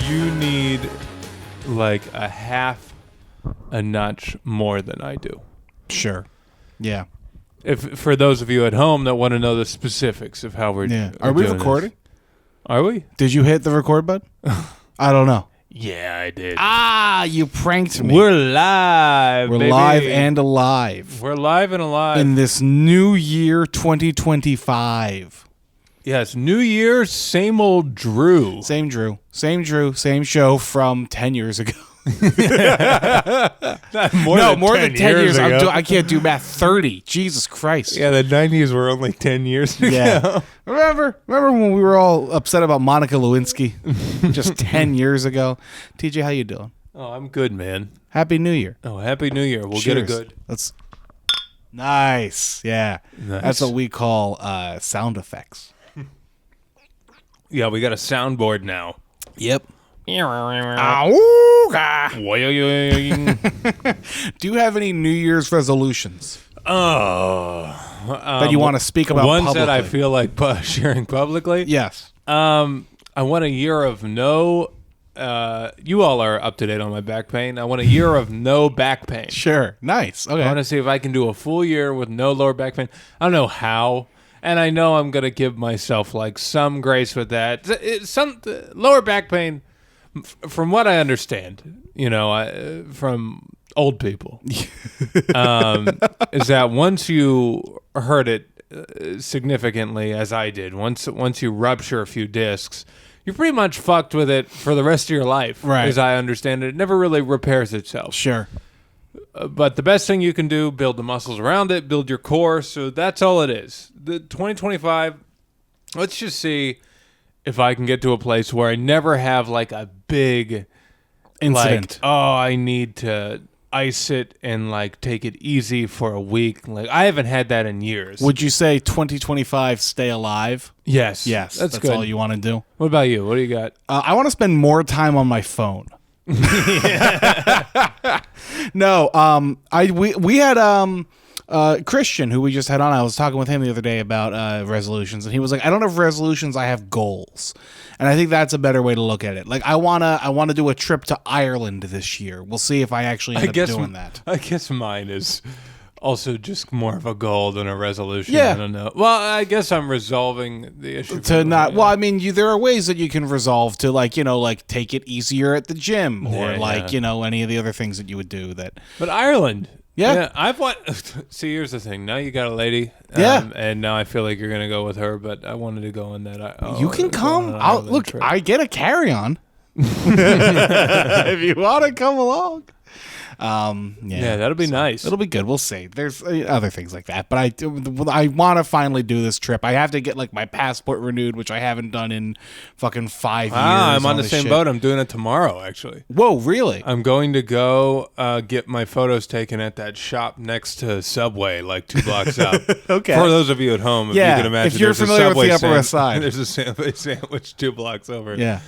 you need like a half a notch more than I do. Sure. Yeah. If for those of you at home that want to know the specifics of how we're Are we doing recording? this. Are we? Did you hit the record button? I don't know. Yeah, I did. You pranked me. We're live. We're baby. live and alive. We're live and alive in this new year 2025. Yes, New Year, same old Drew. Same Drew. Same show from 10 years ago. more than 10 years ago. I can't do math. 30. Jesus Christ. Yeah, the 90s were only 10 years ago. Yeah. Remember when we were all upset about Monica Lewinsky just 10 years ago? TJ, how you doing? Oh, I'm good, man. Happy New Year. Oh, Happy New Year. We'll Cheers. get it good. Let's. Nice. Yeah. Nice. That's what we call sound effects. Yeah, we got a soundboard now. Yep. Do you have any New Year's resolutions that you want to speak about ones publicly? that I feel like sharing publicly? Yes. I want a year of no... you all are up to date on my back pain. I want a year of no back pain. Sure. Nice. Okay. I want to see if I can do a full year with no lower back pain. I don't know how. And I know I'm going to give myself like some grace with that. Some lower back pain, from what I understand, from old people, is that once you hurt it significantly, as I did, once you rupture a few discs, you're pretty much fucked with it for the rest of your life. Right. As I understand it. It never really repairs itself. Sure. But the best thing you can do, build the muscles around it, build your core. So that's all it is. The 2025, let's just see if I can get to a place where I never have like a big incident. Like, I need to ice it and like take it easy for a week. Like I haven't had that in years. Would you say 2025 stay alive? Yes. Yes. That's good. all you want to do. What about you? What do you got? I want to spend more time on my phone. No, we had Christian, who we just had on. I was talking with him the other day about resolutions, and he was like, "I don't have resolutions. I have goals," and I think that's a better way to look at it. Like, I wanna do a trip to Ireland this year. We'll see if I actually end up doing that. I guess mine is also just more of a goal than a resolution. Yeah. I don't know. Well, I guess I'm resolving the issue. Well, I mean, there are ways that you can resolve to, like take it easier at the gym, or any of the other things that you would do that. But Ireland. Yeah. I've want. See, here's the thing. Now you got a lady. Yeah. And now I feel like you're gonna go with her, but I wanted to go on that. You can come. Look, trip. I get a carry-on. If you want to come along. Yeah, that'll be nice. It'll be good. We'll see. There's other things like that, but I want to finally do this trip. I have to get like my passport renewed, which I haven't done in fucking 5 years. I'm on the same boat. I'm doing it tomorrow, actually. Whoa, really? I'm going to go get my photos taken at that shop next to Subway, like 2 blocks up. Okay. For those of you at home, if you can imagine, if you're familiar with the Upper West Side, there's a Subway sandwich 2 blocks over. Yeah.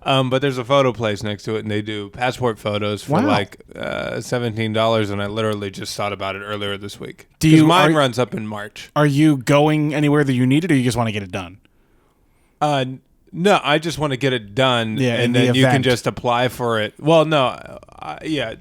But there's a photo place next to it, and they do passport photos for like $17. And I literally just thought about it earlier this week. Mine runs up in March. Are you going anywhere that you need it, or you just want to get it done? No, I just want to get it done, and then you can just apply for it. Well, no, I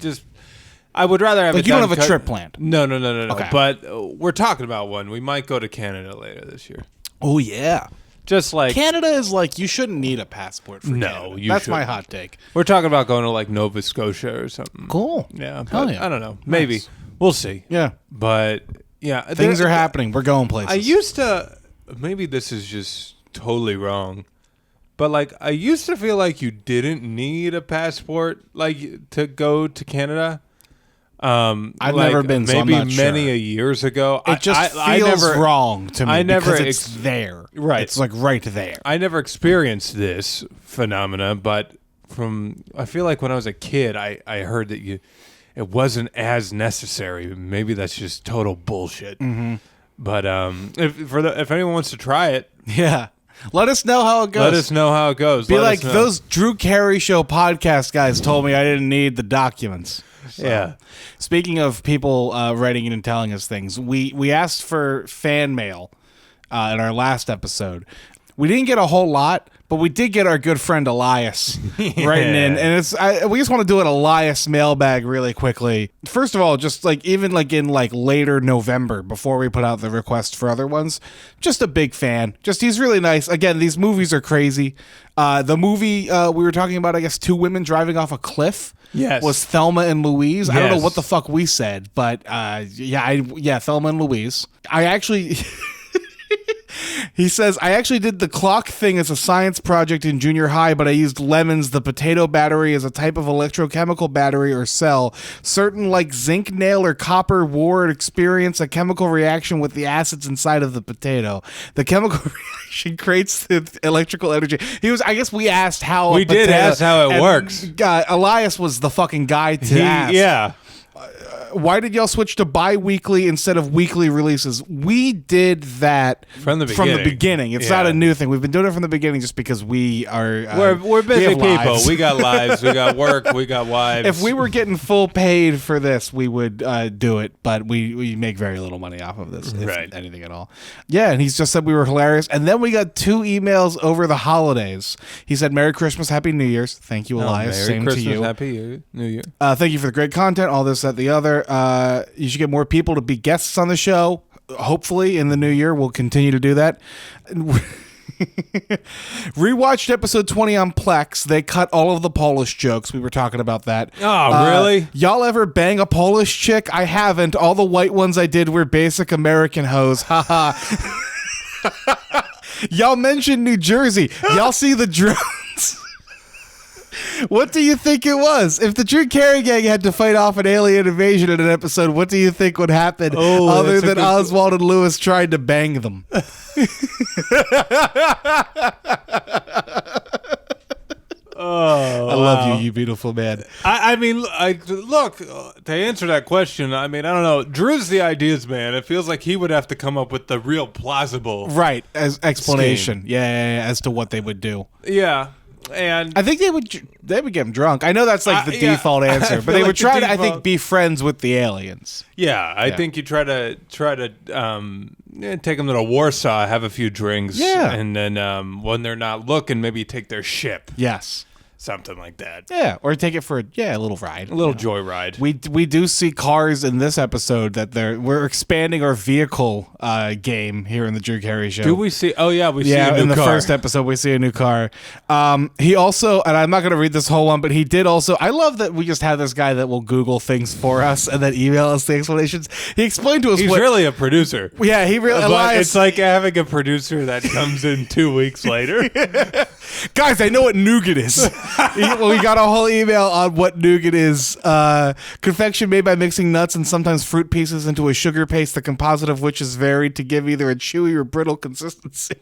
would rather have it you done. don't have a trip planned. No. Okay. But we're talking about one. We might go to Canada later this year. Oh yeah. Just like Canada is like, you shouldn't need a passport for Canada. That's my hot take. We're talking about going to like Nova Scotia or something. Cool. Yeah, Hell yeah. I don't know. Maybe. Nice. We'll see. Yeah. But yeah, things are happening. We're going places. I used to, maybe this is just totally wrong, but like I used to feel like you didn't need a passport like to go to Canada. I've never been, so maybe I'm not many sure. years ago. It just feels wrong to me because it's there. Right. It's like right there. I never experienced this phenomena, but I feel like when I was a kid, I heard that it wasn't as necessary. Maybe that's just total bullshit. Mm-hmm. But if anyone wants to try it, yeah. Let us know how it goes. Be like, those Drew Carey Show podcast guys told me I didn't need the documents. So, yeah. Speaking of people writing in and telling us things, we asked for fan mail in our last episode. We didn't get a whole lot, But we did get our good friend Elias writing in, and we just want to do an Elias mailbag really quickly. First of all, just like even like in like later November before we put out the request for other ones, just a big fan. Just he's really nice. Again, these movies are crazy. The movie we were talking about, I guess, two women driving off a cliff. Yes. Was Thelma and Louise. Yes. I don't know what the fuck we said, but Thelma and Louise. I actually He says, I actually did the clock thing as a science project in junior high, but I used lemons, the potato battery, as a type of electrochemical battery or cell. Certain like zinc, nail, or copper would experience a chemical reaction with the acids inside of the potato. The chemical reaction creates the electrical energy. I guess we asked how we did ask how it works. Elias was the fucking guy to ask. Yeah. Why did y'all switch to bi-weekly instead of weekly releases? We did that from the beginning. It's not a new thing. We've been doing it from the beginning just because we are... we're busy people. We got lives. We got work. We got wives. If we were getting full paid for this, we would do it, but we make very little money off of this, if anything at all. Yeah, and he's just said we were hilarious. And then we got 2 emails over the holidays. He said, Merry Christmas, Happy New Year's. Thank you, Elias. Merry Same Christmas, to you. Happy New Year. Thank you for the great content, all this, that, the other. You should get more people to be guests on the show. Hopefully in the new year, we'll continue to do that. Rewatched episode 20 on Plex. They cut all of the Polish jokes. We were talking about that. Oh, really? Y'all ever bang a Polish chick? I haven't. All the white ones I did were basic American hoes. Haha. Y'all mentioned New Jersey. Y'all see the drones? What do you think it was? If the Drew Carey gang had to fight off an alien invasion in an episode, what do you think would happen other than Oswald and Lewis tried to bang them? I love you, you beautiful man. I mean, look, to answer that question, I mean, I don't know. Drew's the ideas man. It feels like he would have to come up with the real plausible as explanation. scheme. Yeah, as to what they would do. Yeah. And I think they would get him drunk. I know that's like the default answer, but they would try to, I think, be friends with the aliens. Yeah, I think you try to take them to Warsaw, have a few drinks, and then when they're not looking, maybe take their ship. Yes. Something like that. Yeah, or take it for a little ride. A little joyride. We do see cars in this episode that we're expanding our vehicle game here in the Drew Carey Show. Do we see? Oh yeah, we see a new car. In the first episode we see a new car. He also, and I'm not going to read this whole one, but he did also. I love that we just have this guy that will Google things for us and then email us the explanations. He explained to us. He's really a producer. Yeah, he really. It's like having a producer that comes in 2 weeks later. Guys, I know what nougat is. We got a whole email on what nougat is. Confection made by mixing nuts and sometimes fruit pieces into a sugar paste, the composite of which is varied to give either a chewy or brittle consistency.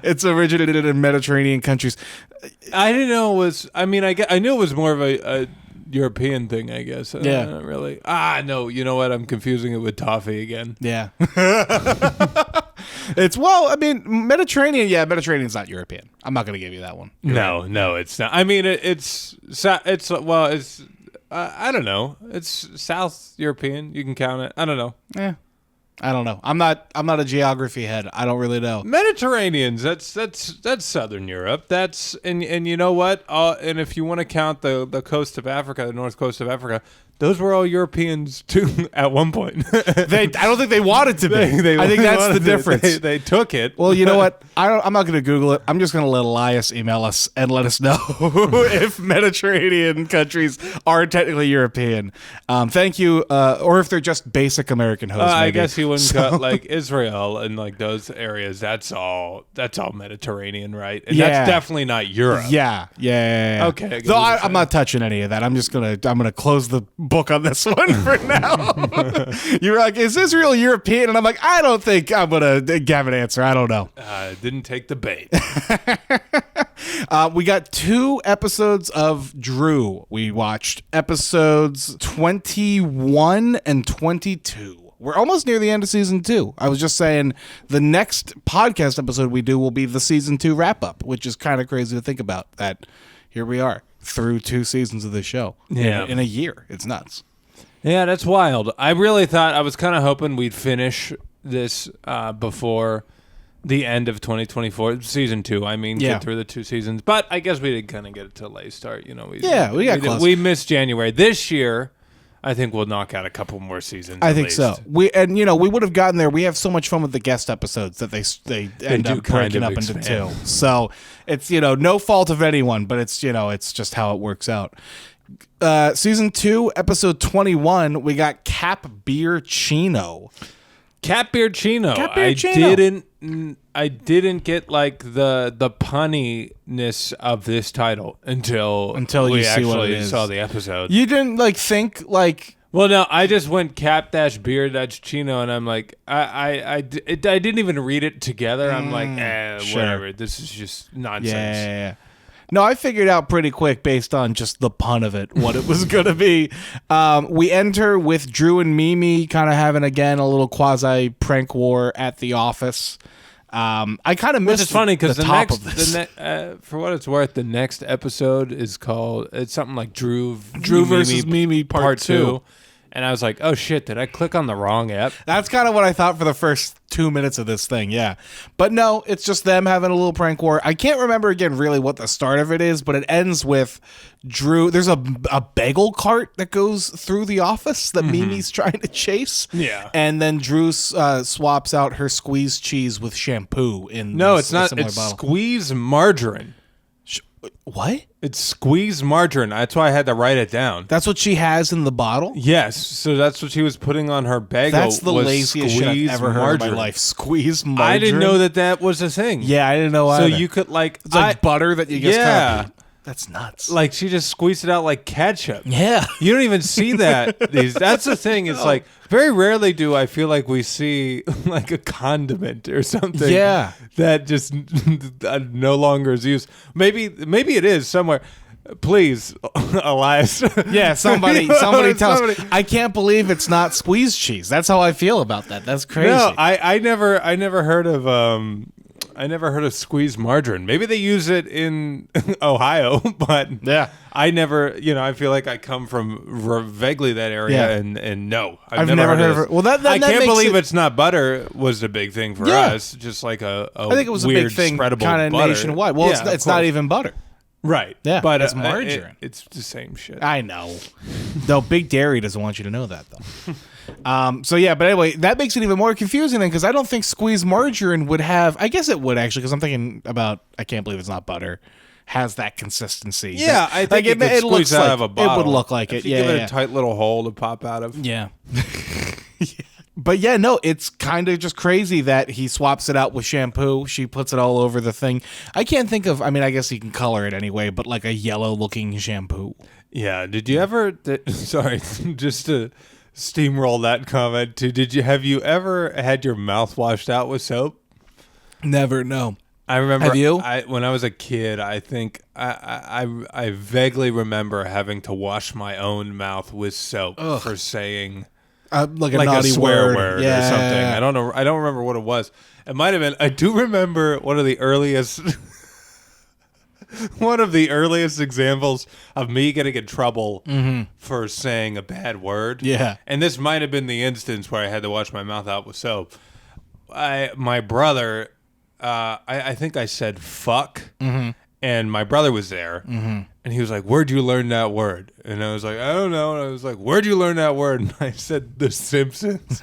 It's originated in Mediterranean countries. I didn't know it was. I mean, I knew it was more of a European thing, I guess. Yeah. Not really. No. You know what? I'm confusing it with toffee again. Yeah. Mediterranean's not European. I'm not going to give you that one. No, it's not. I mean, it's I don't know. It's South European. You can count it. I don't know. Yeah. I don't know. I'm not a geography head. I don't really know. Mediterraneans. That's Southern Europe. And you know what? And if you want to count the coast of Africa, the north coast of Africa, those were all Europeans too at one point. I don't think they wanted to be. I think that's the difference. They took it. Well, you know what? I'm not going to Google it. I'm just going to let Elias email us and let us know if Mediterranean countries are technically European. Thank you. Or if they're just basic American hosts. I guess you wouldn't cut like Israel and like those areas. That's all Mediterranean, right? And that's definitely not Europe. Yeah. Okay. Though I'm not touching any of that. I'm gonna close the book on this one for now. You're like, is Israel European? And I'm like, I don't think I'm gonna give an answer. I don't know. Didn't take the bait. We got 2 episodes of Drew. We watched episodes 21 and 22. We're almost near the end of season 2. I was just saying the next podcast episode we do will be the season 2 wrap up, which is kind of crazy to think about that here we are through 2 seasons of this show in a year. It's nuts. Yeah, that's wild. I really thought, I was kind of hoping we'd finish this before the end of 2024 season 2. I mean, Yeah. get through the 2 seasons, but I guess we did kind of get it to a late start. You know, we got close. We missed January this year. I think we'll knock out a couple more seasons. I at think least. so. We would have gotten there. We have so much fun with the guest episodes that they end do up kind breaking of up into expand. 2. So it's no fault of anyone, but it's it's just how it works out. Season 2, episode 21, we got Cap-Beer-Cino. Cap-Beer-Cino. Cap-Beer-Cino. I didn't get like the punniness of this title until you we see what it actually is. saw the episode. You didn't think Well, no, I just went Cap-Beer-Cino, and I'm like, I didn't even read it together. I'm like, sure. whatever. This is just nonsense. Yeah. No, I figured out pretty quick based on just the pun of it what it was going to be. We enter with Drew and Mimi kind of having, again, a little quasi prank war at the office. I kind of missed Which is funny because for what it's worth, the next episode is called, it's something like Drew versus Mimi part 2. And I was like, oh shit, did I click on the wrong app? That's kind of what I thought for the first 2 minutes of this thing, yeah. But no, it's just them having a little prank war. I can't remember again really what the start of it is, but it ends with Drew. There's a bagel cart that goes through the office that Mimi's trying to chase. Yeah. And then Drew swaps out her squeezed cheese with shampoo in No, a it's not. similar It's bottle. squeeze margarine. What? It's squeeze margarine. That's why I had to write it down. That's what she has in the bottle? Yes, so that's what she was putting on her bagel. That's the was laziest shit I've squeeze ever heard margarine. in my life. Squeeze margarine. I didn't know that was a thing. Yeah, I didn't know So either. you could like, It's like butter that you just yeah. kind of... That's nuts. Like she just squeezed it out like ketchup. Yeah. You don't even see that. That's the thing. It's like very rarely do I feel like we see like a condiment or something. Yeah. That just no longer is used. Maybe it is somewhere. Please, Elias. Yeah, somebody tell us. I can't believe it's not squeezed cheese. That's how I feel about that. That's crazy. No, I never heard of I never heard of squeezed margarine. Maybe they use it in Ohio, but Yeah. I never, I feel like I come from vaguely that area, Yeah. and no, I've never heard of it. Well, that I can't makes believe it- it's not butter was a big thing for Yeah. us. Just like a I think it was a weird big thing spreadable kind of butter. nationwide. Well, Yeah, it's not even butter. right. Yeah, but it's margarine. it's the same shit. I know. No, Big Dairy doesn't want you to know that, though. So, yeah, but anyway, that makes it even more confusing then because I don't think squeezed margarine would have... I guess it would, actually, because I'm thinking about... I can't believe it's not butter. Has that consistency. Yeah, I think it could looks squeeze out like, of a bottle. It would look like if it. you Yeah, give it yeah. a tight little hole to pop out of. Yeah. But yeah, no, it's kind of just crazy that he swaps it out with shampoo. She puts it all over the thing. I can't think of, I mean, I guess you can color it anyway, but like a yellow looking shampoo. Yeah. Did you ever? Sorry, just to steamroll that comment too. Have you ever had your mouth washed out with soap? Never, no. I remember. Have you? When I was a kid, I think I vaguely remember having to wash my own mouth with soap for saying Like a like naughty a swear word Yeah. or something. I don't know. I don't remember what it was. It might have been. I do remember one of the earliest. One of the earliest examples of me getting in trouble for saying a bad word. Yeah. And this might have been the instance where I had to wash my mouth out with soap. My brother, I think I said fuck, and my brother was there, and he was like, "Where'd you learn that word?" And I was like, "I don't know." And I was like, "Where'd you learn that word?" And I said, "The Simpsons."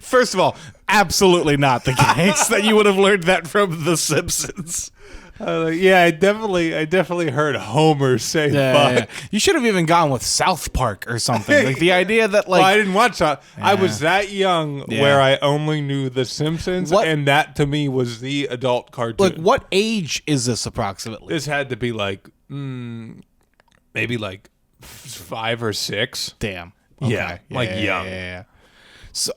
First of all, absolutely not the case that you would have learned that from The Simpsons. Yeah, I definitely heard Homer say fuck. Yeah. You should have even gone with South Park or something. Like the idea that like Well, I didn't watch that. I was that young where I only knew The Simpsons, and that to me was the adult cartoon. like what age is this approximately? This had to be like maybe like 5 or 6. Damn. Yeah, like young. Yeah. So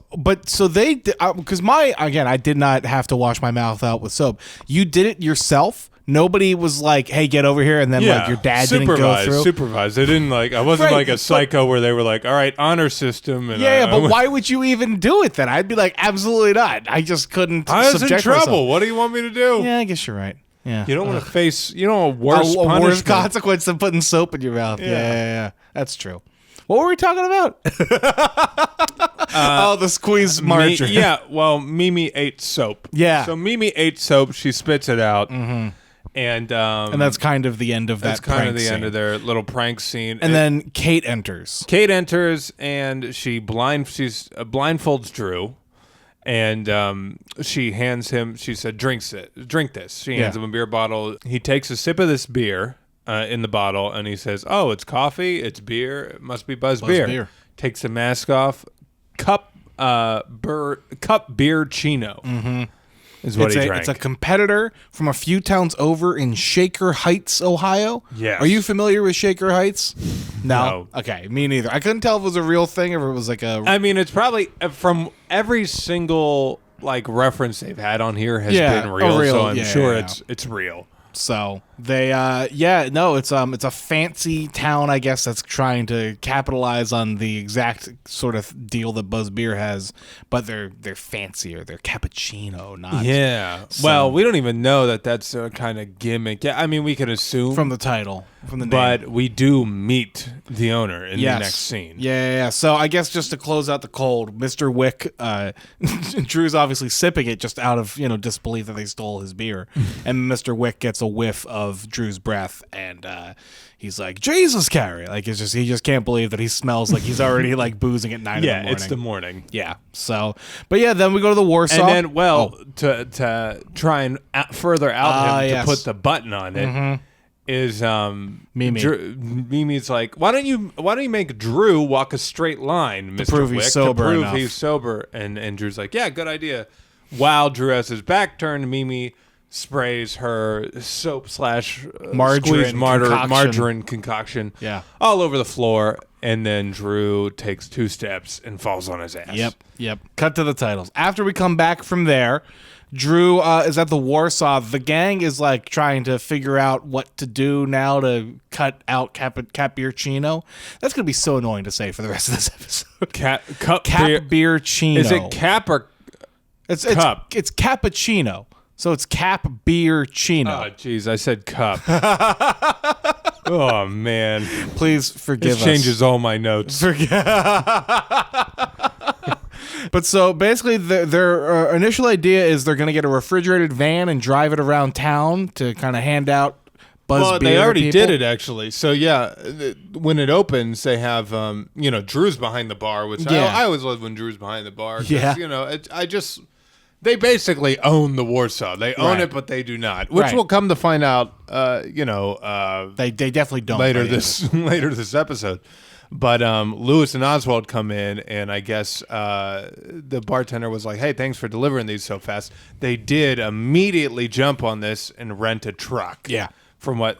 they because I did not have to wash my mouth out with soap. You did it yourself. Nobody was like, "Hey, get over here," and then like your dad didn't go through. Supervised. They didn't like. I wasn't Right, like a psycho where they were like, "All right, honor system." And But why would you even do it then? I'd be like, absolutely not. I just couldn't. I was in subject trouble. myself. What do you want me to do? Yeah, I guess you're right. Yeah, You don't want to face. You know, a worse a worse punishment. consequence than putting soap in your mouth. Yeah. That's true. What were we talking about? The squeezed margarine. Well, Mimi ate soap. Yeah. So Mimi ate soap. She spits it out. Mm-hmm. And that's kind of the end of that. That's kind of the end of their little prank scene. And then Kate enters. Kate enters, and she blindfolds Drew, and she hands him. She said, "Drink this." She hands him a beer bottle. He takes a sip of this beer in the bottle, and he says, "Oh, it's coffee. It's beer. It must be Buzz beer." Takes the mask off. Cap-Beer-Cino. Mm-hmm. Is what he drank. It's a competitor from a few towns over in Shaker Heights, Ohio. Yes. Are you familiar with Shaker Heights? No. Okay, me neither. I couldn't tell if it was a real thing or if it was like a... I mean, it's probably from every single reference they've had on here has been real, so I'm sure it's real. So they, it's a fancy town, I guess, that's trying to capitalize on the exact sort of deal that Buzz Beer has, but they're fancier. They're cappuccino, not. Yeah. Well, we don't even know that that's a kind of gimmick. Yeah, I mean, we could assume from the title, from the name. But we do meet the owner in the next scene. Yeah. So I guess just to close out the cold, Mr. Wick, Drew's obviously sipping it just out of disbelief that they stole his beer, and Mr. Wick gets a whiff of Drew's breath, and he's like, "Jesus, Carey!" Like he just can't believe that he smells like he's already boozing at 9 in the morning. Yeah, it's the morning. Yeah. So, but then we go to the Warsaw, and then to try and further out him to put the button on it. Is Mimi. Mimi's like, why don't you make Drew walk a straight line, Mr. prove Wick, he's sober to prove enough. he's sober, and Drew's like, yeah, good idea. While Drew has his back turned, Mimi sprays her soap / margarine concoction all over the floor, and then Drew takes 2 steps and falls on his ass. Yep. Cut to the titles. After we come back from there, Drew is at the Warsaw. The gang is trying to figure out what to do now to cut out Cap-Beer-Cino. That's going to be so annoying to say for the rest of this episode. Cap-Beer-Cino. Is it cap or cup? It's cappuccino. So it's Cap-Beer-Cino. Oh, jeez, I said cup. Oh, man. Please forgive us. This changes all my notes. But so basically, their initial idea is they're going to get a refrigerated van and drive it around town to kind of hand out Buzz beer. They already to people. did it, actually. So, yeah, when it opens, they have, Drew's behind the bar, which I always love when Drew's behind the bar. Yeah. They basically own the Warsaw. They own it, but they do not. Which we'll come to find out, they definitely don't. Later this episode. But Lewis and Oswald come in, and I guess the bartender was like, hey, thanks for delivering these so fast. They did immediately jump on this and rent a truck. Yeah. From what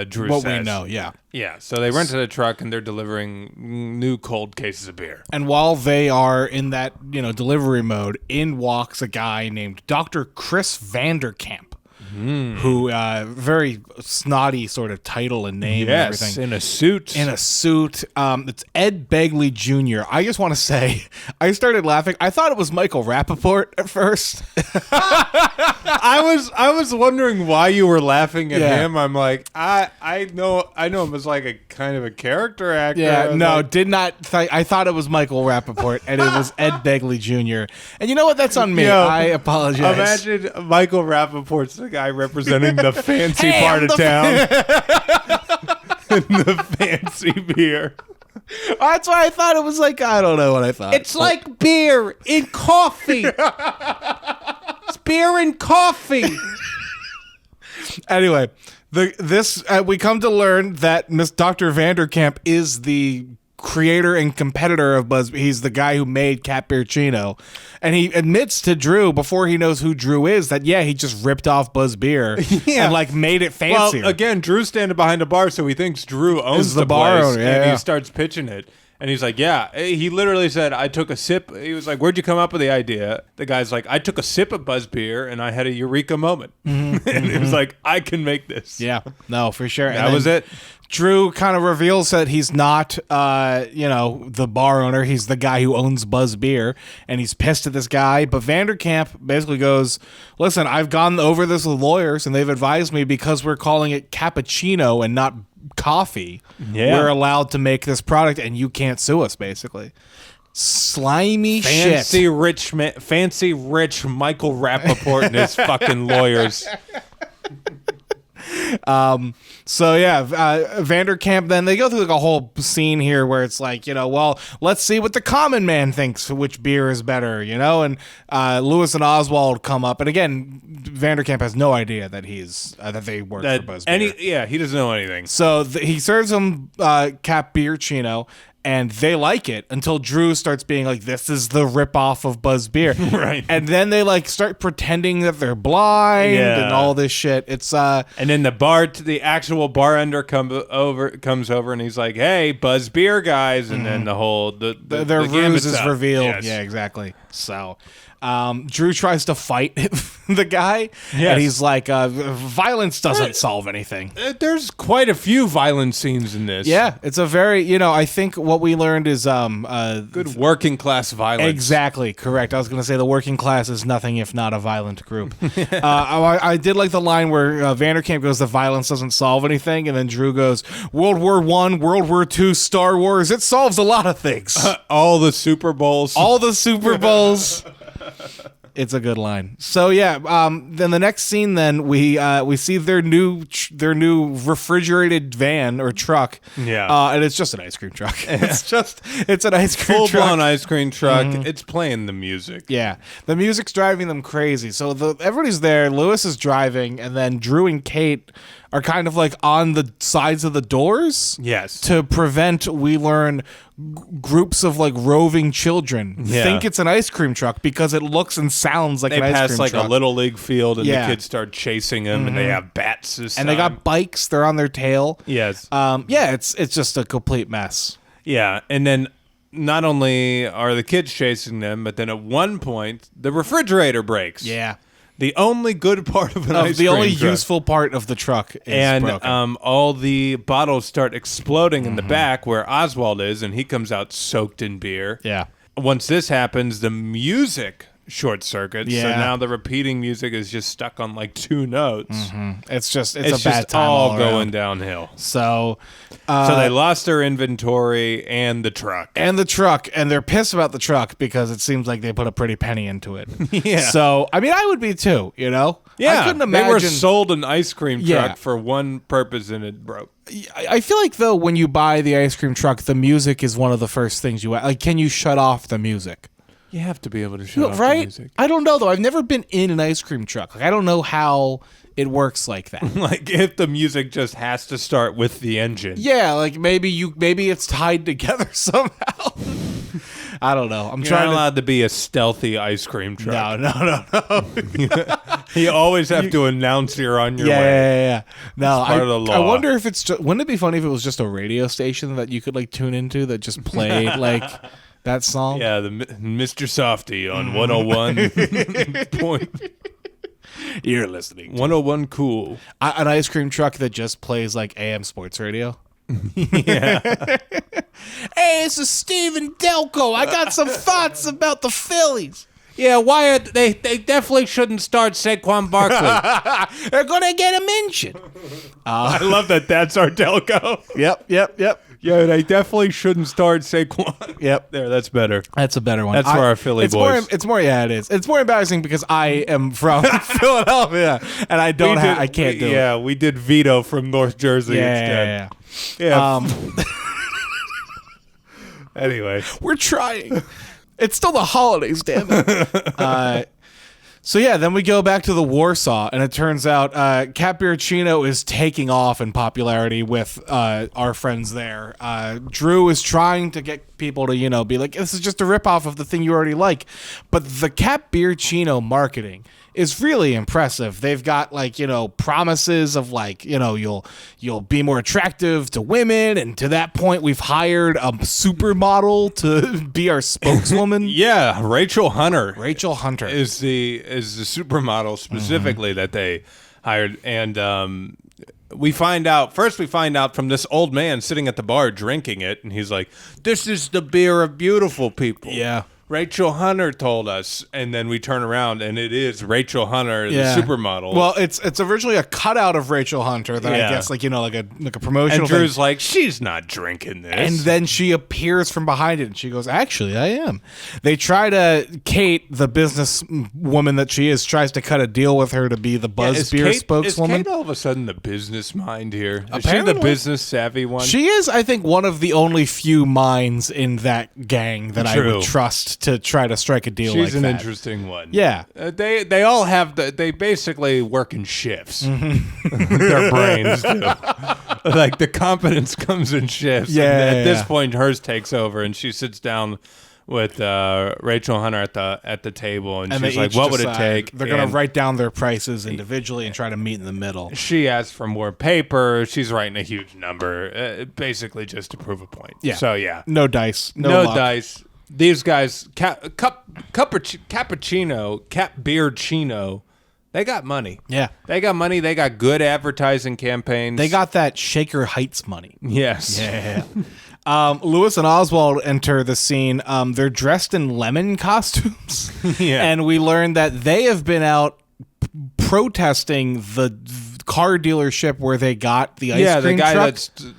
Drew says. What we know, yeah. Yeah, so they rented a truck, and they're delivering new cold cases of beer. And while they are in that delivery mode, in walks a guy named Dr. Chris Vanderkamp. Who very snotty sort of title and name and everything. In a suit. It's Ed Begley Jr. I just want to say, I started laughing. I thought it was Michael Rappaport at first. I was wondering why you were laughing at him. I'm like, I know him as a kind of a character actor. Yeah, no, did not. I thought it was Michael Rappaport, and it was Ed Begley Jr. And you know what? That's on me. I apologize. Imagine Michael Rappaport's the guy representing the fancy part of town and the fancy beer. That's why I thought it was I don't know what I thought. It's like beer in coffee. It's beer and coffee. Anyway, we come to learn that Miss Dr. Vanderkamp is the creator and competitor of Buzz. He's the guy who made Cap-Beer-Cino, and he admits to Drew before he knows who Drew is that he just ripped off Buzz Beer and made it fancier. Well, again, Drew's standing behind a bar, so he thinks Drew owns the bar place, and he starts pitching it. And he's like, yeah. He literally said, I took a sip. He was like, where'd you come up with the idea? The guy's like, I took a sip of Buzz Beer, and I had a eureka moment. Mm-hmm. And he was like, I can make this. Yeah. No, for sure. That was it. Drew kind of reveals that he's not, the bar owner. He's the guy who owns Buzz Beer, and he's pissed at this guy. But Vanderkamp basically goes, listen, I've gone over this with lawyers, and they've advised me because we're calling it cappuccino and not coffee. Yeah. We're allowed to make this product, and you can't sue us, basically. slimy fancy shit. fancy rich Michael Rappaport and his fucking lawyers. So yeah, Vanderkamp. Then they go through like a whole scene here where it's like, well, let's see what the common man thinks. Which beer is better, And Lewis and Oswald come up, and again, Vanderkamp has no idea that that they work for Buzz Beer. He doesn't know anything. So he serves them Cap-Beer-Cino, and they like it until Drew starts being like, "This is the ripoff of Buzz Beer," right? And then they like start pretending that they're blind and all this shit. It's and then the actual bartender comes over, and he's like, "Hey, Buzz Beer guys," and then the whole their ruse is revealed. Yes. Yeah, exactly. So. Drew tries to fight the guy, yes. and he's like, violence doesn't solve anything. There's quite a few violent scenes in this. Yeah, it's a very, I think what we learned is good working class violence. Exactly, correct. I was going to say the working class is nothing if not a violent group. I did like the line where Vanderkamp goes, "The violence doesn't solve anything," and then Drew goes, "World War I, World War II, Star Wars, it solves a lot of things." All the Super Bowls. All the Super Bowls. It's a good line. So yeah, then the next scene, then we see their new refrigerated van or truck. Yeah, and it's just an ice cream truck. It's an ice cream truck. Full-blown ice cream truck. Mm-hmm. It's playing the music. Yeah, the music's driving them crazy. So everybody's there. Lewis is driving, and then Drew and Kate are kind of like on the sides of the doors. Yes, to prevent, we learn, groups of like roving children think it's an ice cream truck because it looks and sounds like an ice cream truck. They pass like a little league field, and the kids start chasing them, and they have bats this time. They got bikes. They're on their tail. Yes. It's just a complete mess. Yeah, and then not only are the kids chasing them, but then at one point the refrigerator breaks. Yeah. The only good part of an ice cream the only truck. useful part of the truck is broken. All the bottles start exploding in the back where Oswald is, and he comes out soaked in beer. Yeah. Once this happens, the music short circuits. Yeah. So now the repeating music is just stuck on like two notes. Mm-hmm. It's a bad time all going downhill. So they lost their inventory and the truck. And they're pissed about the truck because it seems like they put a pretty penny into it. Yeah. So, I mean, I would be too, Yeah. I couldn't imagine. They were sold an ice cream truck for one purpose and it broke. I feel like, though, when you buy the ice cream truck, the music is one of the first things you... Like, can you shut off the music? You have to be able to shut off the music. I don't know, though. I've never been in an ice cream truck. Like, I don't know how it works like that. Like, if the music just has to start with the engine. Yeah, like maybe it's tied together somehow. I don't know. You're not allowed to be a stealthy ice cream truck. No. You always have to announce you're on your way. Yeah. No, it's part of the law. I wonder if it's just... Wouldn't it be funny if it was just a radio station that you could like tune into that just played like... that song? Yeah, the Mr. Softy on 101 point. You're listening to 101 Cool. An ice cream truck that just plays like AM sports radio. Yeah. Hey, this is Steven Delco. I got some thoughts about the Phillies. Yeah, Wyatt, they definitely shouldn't start Saquon Barkley. They're going to get a mention. I love that that's our Delco. Yep. Yeah, they definitely shouldn't start Saquon. Yep. There, that's better. That's a better one. That's for our Philly boys. It is. It's more embarrassing because I am from Philadelphia and I can't do it. Yeah, we did Vito from North Jersey instead. Yeah. Anyway. We're trying. It's still the holidays, damn it. So yeah, then we go back to the Warsaw, and it turns out Cap-Beer-Cino is taking off in popularity with our friends there. Drew is trying to get people to, be like, this is just a ripoff of the thing you already like. But the Cap-Beer-Cino marketing is really impressive. They've got promises of you'll be more attractive to women, and to that point we've hired a supermodel to be our spokeswoman. Yeah, Rachel Hunter is the supermodel specifically that they hired, and we find out from this old man sitting at the bar drinking it, and he's like, "This is the beer of beautiful people." Yeah. Rachel Hunter told us, and then we turn around and it is Rachel Hunter, the supermodel. Well, it's originally a cutout of Rachel Hunter that I guess like a promotional and Drew's thing. like, she's not drinking this. And then she appears from behind it and she goes, actually, I am. They try to, Kate, the business woman that she is, tries to cut a deal with her to be the Buzz Beer spokeswoman. Is Kate all of a sudden the business mind here? Is Apparently. she the business savvy one? She is, I think, one of the only few minds in that gang that I would trust to try to strike a deal like that. She's an interesting one. Yeah. They all have, they basically work in shifts. Mm-hmm. Their brains do. Like the competence comes in shifts. Yeah. And at this point, hers takes over and she sits down with Rachel Hunter at the table, and she's like, "What would it take?" They're going to write down their prices individually and try to meet in the middle. She asks for more paper. She's writing a huge number, basically just to prove a point. Yeah. So yeah, no dice, no luck. dice. These guys, Cap-Beer-Cino, Cap-Beer-Cino, they got money. Yeah. They got money. They got good advertising campaigns. They got that Shaker Heights money. Yes. Yeah. Lewis and Oswald enter the scene. They're dressed in lemon costumes. Yeah. And we learn that they have been out protesting the car dealership where they got the ice cream truck. Yeah, the guy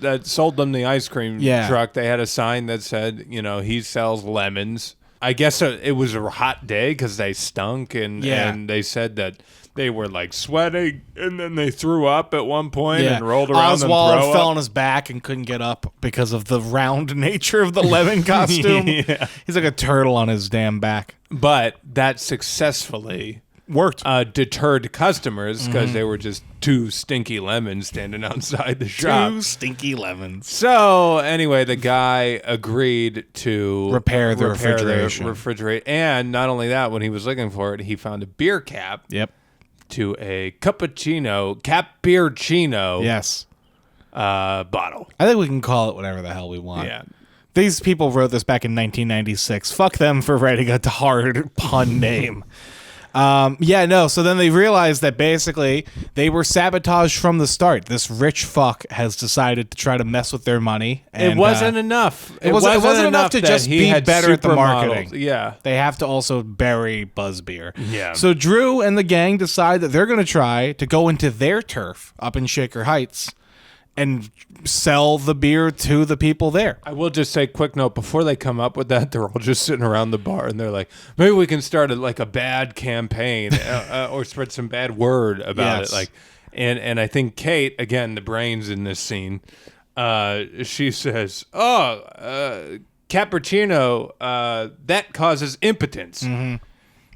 that sold them the ice cream truck, they had a sign that said, he sells lemons. I guess it was a hot day because they stunk, and they said that they were like sweating, and then they threw up at one point and rolled around. Oswald fell on his back and couldn't get up because of the round nature of the lemon costume. He's like a turtle on his damn back. But that successfully worked. Deterred customers because they were just two stinky lemons standing outside the shop. Two stinky lemons. So anyway, the guy agreed to repair the refrigeration. And not only that, when he was looking for it, he found a beer cap. Yep. To a cappuccino, Cap-Beer-Cino. Yes. Bottle. I think we can call it whatever the hell we want. Yeah. These people wrote this back in 1996. Fuck them for writing a hard pun name. So then they realized that basically they were sabotaged from the start. This rich fuck has decided to try to mess with their money. And, it wasn't enough. It wasn't enough to just be better at the marketing. Yeah. They have to also bury Buzz Beer. Yeah. So Drew and the gang decide that they're going to try to go into their turf up in Shaker Heights and sell the beer to the people there. I will just say, quick note, before they come up with that, they're all just sitting around the bar, and they're like, maybe we can start a bad campaign or spread some bad word about it. Like, and I think Kate, again, the brains in this scene, she says, Cap-Beer-Cino, that causes impotence. Mm-hmm.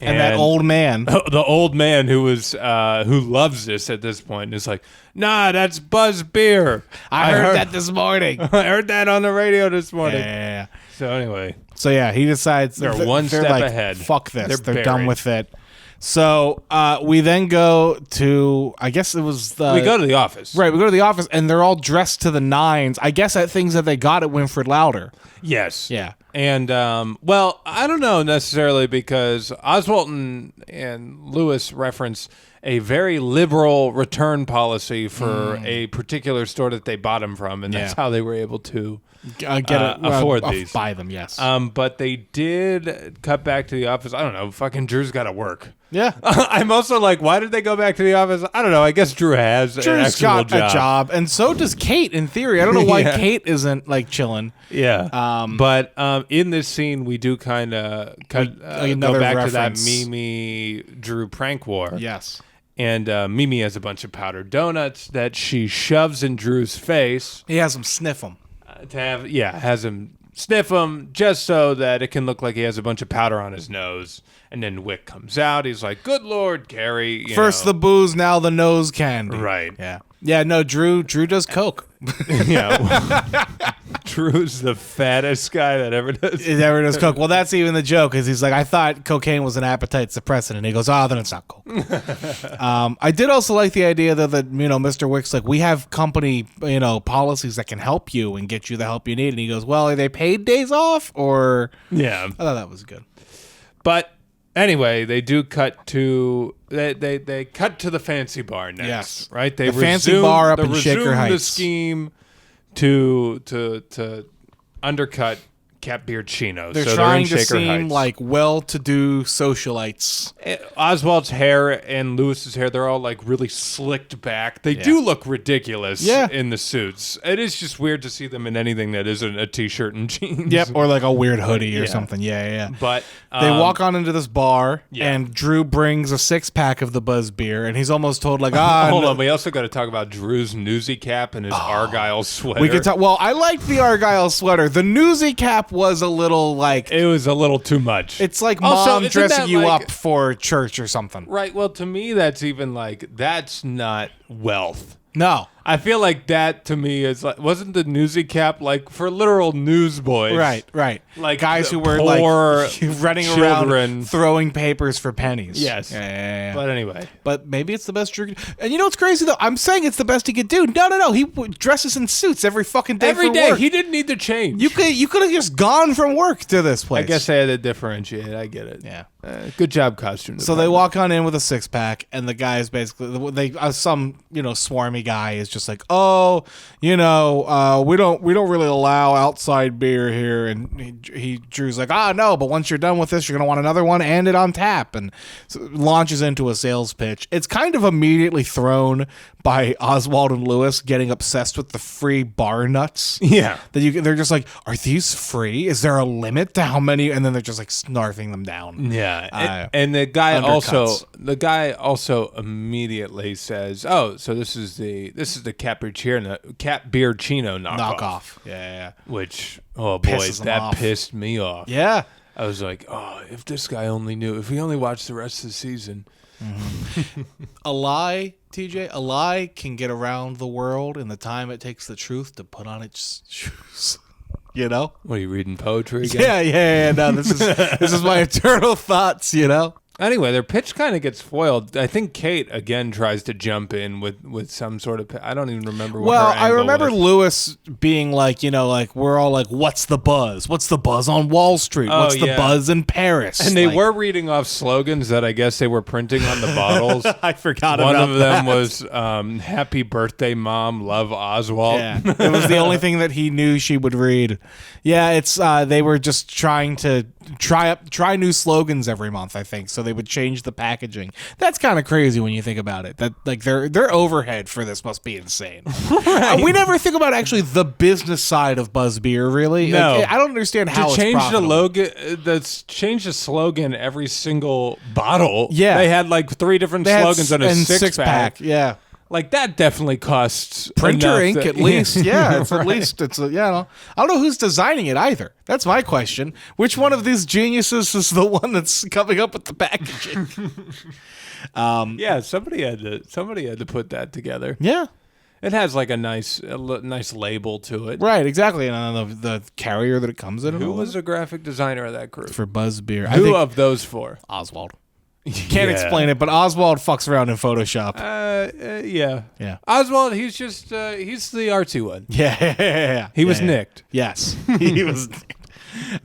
And that old man, the old man who loves this at this point, is like, nah, that's Buzz Beer. I heard that this morning. I heard that on the radio this morning. Yeah. So anyway. So yeah, he decides they're one step ahead. Fuck this. They're done buried. with it. So we then go to, I guess it was we go to the office. Right, we go to the office, and they're all dressed to the nines. I guess at things that they got at Winfred Louder. Yes. Yeah. And, I don't know necessarily, because Oswald and Lewis reference a very liberal return policy for a particular store that they bought them from, and that's how they were able to afford these. Buy them, yes. But they did cut back to the office. I don't know. Fucking Drew's got to work. Yeah. I'm also like, why did they go back to the office? I don't know. I guess Drew has an actual got a job, and so does Kate. In theory, I don't know why Kate isn't like chilling. Yeah. But in this scene, we do kind of go back reference to that Mimi Drew prank war. Yes. And Mimi has a bunch of powdered donuts that she shoves in Drew's face. He has him sniff them. Has him sniff them just so that it can look like he has a bunch of powder on his nose. And then Wick comes out. He's like, "Good Lord, Carey." First the booze, now the nose candy. Right. Yeah. Yeah, no, Drew does coke. Yeah. Drew's the fattest guy that ever does coke. Well, that's even the joke, is he's like, I thought cocaine was an appetite suppressant, and he goes, then it's not coke. I did also like the idea though that Mr. Wick's like, we have company policies that can help you and get you the help you need, and he goes, well, are they paid days off or? Yeah, I thought that was good. But anyway, they do cut to they cut to the fancy bar next. Yes, right. They the fancy bar up in Shaker resume Heights. The scheme to undercut Cap-Beer-Cino. They're so trying they're in to Shaker seem Heights. like well-to-do socialites. Oswald's hair and Lewis's hair, they're all like really slicked back. They do look ridiculous in the suits. It is just weird to see them in anything that isn't a t-shirt and jeans. Yep, or like a weird hoodie or something. Yeah. But they walk on into this bar, and Drew brings a 6-pack of the Buzz beer, and he's almost told like, hold on, we also got to talk about Drew's newsy cap and his Argyle sweater. We could talk. Well, I liked the Argyle sweater. The newsy cap was a little like it was a little too much. it's like Also, mom isn't dressing that you like- up for church or something. Right. Well, to me, that's even like that's not wealth. No. I feel like that to me is like wasn't the newsy cap like for literal newsboys? Right. Like guys the who were poor like running children. around throwing papers for pennies. Yes. Yeah. But anyway, But maybe it's the best Drew. And you know what's crazy though? I'm saying it's the best he could do. No. He dresses in suits every fucking day. every for day work. he didn't need to change. You could have just gone from work to this place. I guess I had to differentiate. I get it. Yeah. Good job, costume. So they walk on in with a 6-pack, and the guy is basically some swarmy guy is just like, oh, we don't really allow outside beer here, and Drew's like, no, but once you're done with this, you're gonna want another one and it on tap, and so launches into a sales pitch. It's kind of immediately thrown by Oswald and Lewis getting obsessed with the free bar nuts. Yeah. They're just like, are these free? Is there a limit to how many? And then they're just like snarfing them down. Yeah, and the guy also immediately says, "Oh, so this is the Cap-Beer-Cino knockoff." Yeah. Which, oh boy, Pisses him that off. pissed me off. Yeah. I was like, oh, if this guy only knew, if he only watched the rest of the season. A lie, TJ, a lie can get around the world in the time it takes the truth to put on its shoes. You know? What are you reading poetry again? Yeah. No, this is my eternal thoughts. Anyway, their pitch kind of gets foiled. I think Kate again tries to jump in with some sort of. I don't even remember. What her I angle remember was. Lewis being like, we're all like, "What's the buzz? What's the buzz on Wall Street? What's the buzz in Paris?" And they were reading off slogans that I guess they were printing on the bottles. I forgot One about of them was "Happy Birthday, Mom, Love Oswald." Yeah, it was the only thing that he knew she would read. Yeah, it's they were just trying to try new slogans every month, I think. So they would change the packaging. That's kind of crazy when you think about it. That like their overhead for this must be insane. We never think about actually the business side of Buzz Beer, really. No. Like, I don't understand how To it's change the profitable. logo, change the slogan every single bottle. Yeah. they had like 3 different They had slogans on a and 6-pack. Yeah. Like that definitely costs Printer enough ink, that- at least. Yeah, it's Right. at least I don't know who's designing it either. That's my question. Which one of these geniuses is the one that's coming up with the packaging? Yeah, somebody had to put that together. Yeah. It has like a nice label to it. Right, exactly. And the carrier that it comes in. and Who all was that. the graphic designer of that crew? For Buzz Beer? I Who think of those 4? Oswald. Can't explain it, but Oswald fucks around in Photoshop. Yeah. Yeah. Oswald, he's just he's the artsy one. Yeah. He was Yeah. nicked. Yes, he was.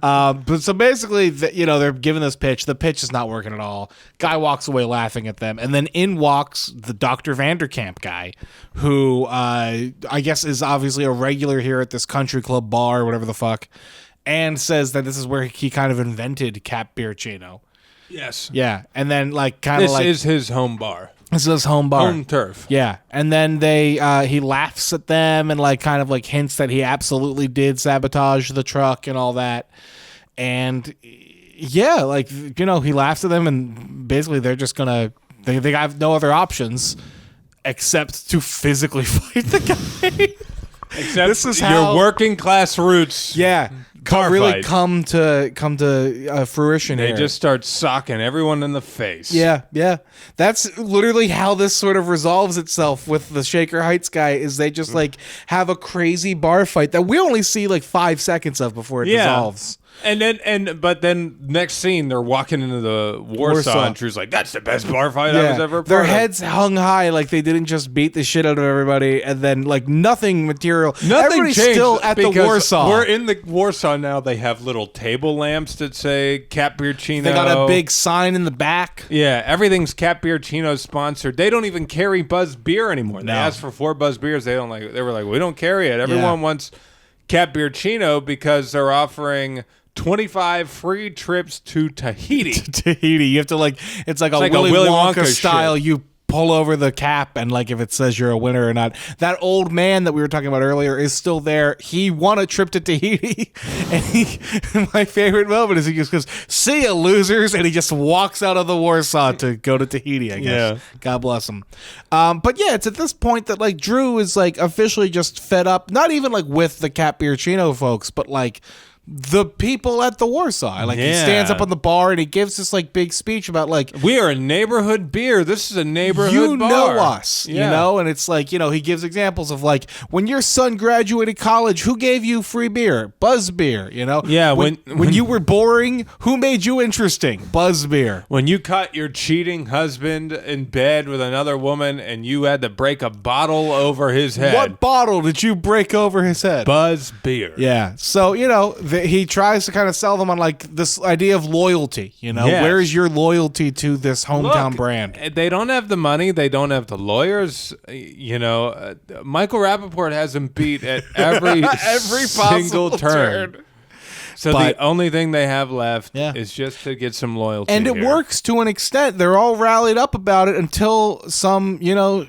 But so basically, they're giving this pitch. The pitch is not working at all. Guy walks away laughing at them, and then in walks the Dr. Vanderkamp guy, who I guess is obviously a regular here at this country club bar or whatever the fuck, and says that this is where he kind of invented Cap-Beer-Cino. Yes. Yeah, and then kind of This is his home bar. this is his home bar. Home turf. Yeah, and then he laughs at them and kind of hints that he absolutely did sabotage the truck and all that. And yeah, he laughs at them, and basically they're just gonna they have no other options except to physically fight the guy. Except This is your how- working class roots. Yeah, Car really fight. come to fruition. They here. just start socking everyone in the face. Yeah. That's literally how this sort of resolves itself with the Shaker Heights guy. Is they just have a crazy bar fight that we only see 5 seconds of before it dissolves. But then next scene they're walking into the Warsaw. And Drew's like, "That's the best bar fight I was ever a part Their of." heads hung high, they didn't just beat the shit out of everybody, and then nothing material. Nothing Everybody's changed still at the because Warsaw. We're in the Warsaw now. They have little table lamps that say Cap-Beer-Cino. They got a big sign in the back. Yeah, everything's Cap-Beer-Cino sponsored. They don't even carry Buzz beer anymore. They asked for 4 Buzz beers. They don't They were like, "We don't carry it." Everyone wants Cap-Beer-Cino because they're offering 25 free trips to Tahiti. Tahiti. You have to it's like a Willy Wonka style. Shit. You pull over the cap and if it says you're a winner or not. That old man that we were talking about earlier is still there. He won a trip to Tahiti. And my favorite moment is he just goes, "See ya, losers," and he just walks out of the Warsaw to go to Tahiti, I guess. Yeah. God bless him. But yeah, it's at this point that Drew is officially just fed up, not even with the Cap-Beer-Cino folks, but the people at the Warsaw. He stands up on the bar and he gives this big speech about we are a neighborhood beer. This is a neighborhood bar. Know us, and it's he gives examples of when your son graduated college, who gave you free beer? Buzz Beer, Yeah, when you were boring, who made you interesting? Buzz Beer. When you caught your cheating husband in bed with another woman and you had to break a bottle over his head. What bottle did you break over his head? Buzz Beer. Yeah. So, he tries to kind of sell them on this idea of loyalty. Yes. Where's your loyalty to this hometown brand? They don't have the money. They don't have the lawyers. Michael Rappaport has him beat at every single turn. So the only thing they have left is just to get some loyalty. And it works to an extent. They're all rallied up about it until some,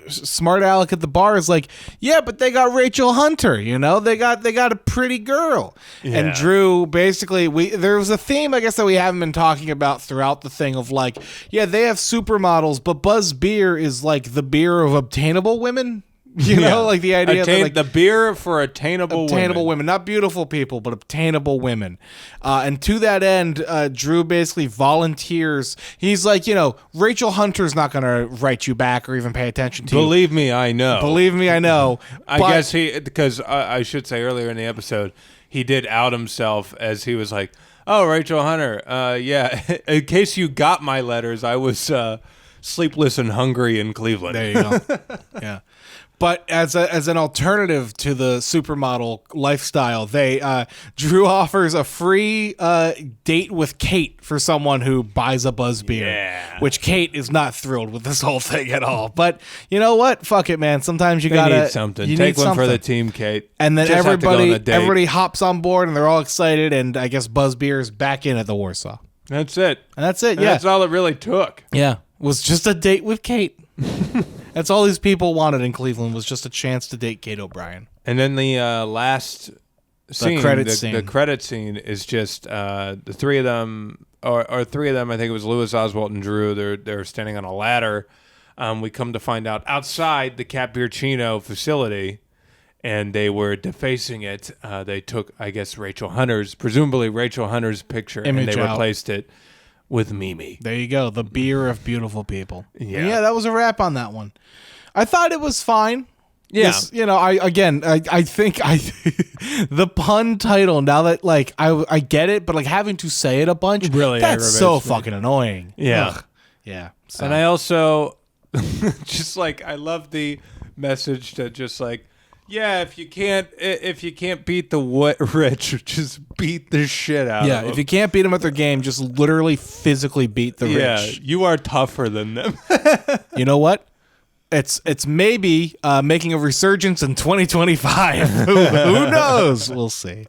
smart aleck at the bar is yeah, but they got Rachel Hunter, they got a pretty girl. Yeah. And Drew, basically, there was a theme, I guess, that we haven't been talking about throughout the thing of yeah, they have supermodels, but Buzz Beer is the beer of obtainable women. The idea that the beer for attainable women, not beautiful people, but obtainable women. And to that end, Drew basically volunteers. He's Rachel Hunter's not going to write you back or even pay attention to you. Believe me, I know. I guess because I should say earlier in the episode, he did out himself as he was "Oh, Rachel Hunter, yeah, in case you got my letters, I was sleepless and hungry in Cleveland." There you go. Yeah. But as an alternative to the supermodel lifestyle, Drew offers a free date with Kate for someone who buys a Buzz Beer, which Kate is not thrilled with this whole thing at all. But you know what? Fuck it, man. Sometimes you gotta need something. Take one for the team, Kate. And then everybody hops on board and they're all excited. And I guess Buzz Beer is back in at the Warsaw. That's it. Yeah, that's all it really took. Yeah, it was just a date with Kate. That's all these people wanted in Cleveland, was just a chance to date Kate O'Brien. And then the last scene, the credit scene is just the three of them, or three of them. I think it was Louis, Oswald, and Drew. They're standing on a ladder. We come to find out outside the Cap-Beer-Cino facility, and they were defacing it. They took, I guess, presumably Rachel Hunter's picture, and they replaced it with Mimi. There you go. The beer of beautiful people. Yeah, that was a wrap on that one. I thought it was fine. Yeah. I think the pun title, now that I get it, but having to say it a bunch, really, that's so fucking annoying. Yeah. Ugh. Yeah. So. And I also just I love the message to just yeah, if you can't beat the rich, just beat the shit out of them. Yeah, if you can't beat them at their game, just literally physically beat the rich. Yeah, you are tougher than them. You know what? It's maybe making a resurgence in 2025. Who knows? We'll see.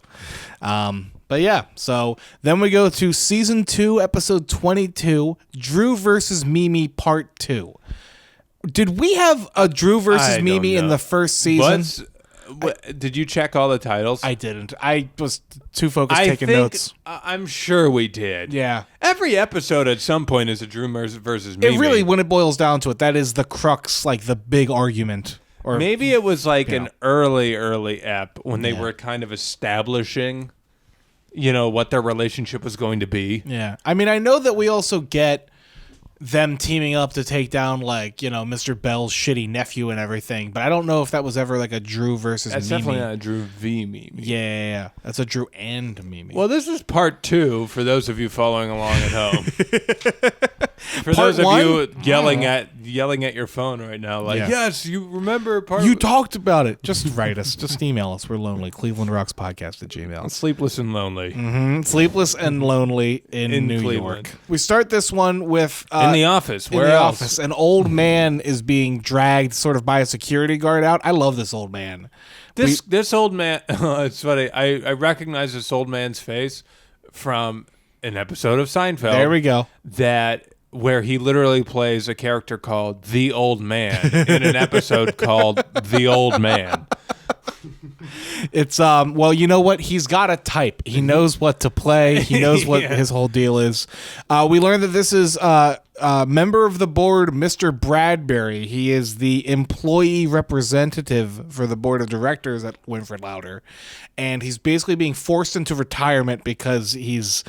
But yeah, so then we go to season 2, episode 22, Drew versus Mimi part 2. Did we have a Drew versus Mimi in the first season? Did you check all the titles? I didn't. I was too focused taking notes. I'm sure we did. Yeah. Every episode at some point is a Drew versus Mimi. It really, when it boils down to it, that is the crux, the big argument. Or maybe it was an early ep when they were kind of establishing, what their relationship was going to be. Yeah. I mean, I know that we also get them teaming up to take down Mr. Bell's shitty nephew and everything, but I don't know if that was ever a Drew versus That's Mimi. Definitely not a Drew v Mimi. Yeah. That's a Drew and Mimi. Well, this is part 2 for those of you following along at home. For those of you yelling at your phone right now, like, yes, you remember part. You talked about it. Just write us. Just email us. We're lonely. ClevelandRocksPodcast@gmail. Sleepless and lonely. Mm-hmm. Sleepless and lonely in New Cleveland. York. We start this one with in the office. Where in the else? office, an old man is being dragged sort of by a security guard out. I love this old man. This old man. It's funny. I recognize this old man's face from an episode of Seinfeld. There we go. Where he literally plays a character called The Old Man in an episode called The Old Man. It's well, you know what? He's got a type. He knows what to play. He knows what his whole deal is. We learned that this is member of the board, Mr. Bradbury. He is the employee representative for the board of directors at Winfred Louder, and he's basically being forced into retirement because he's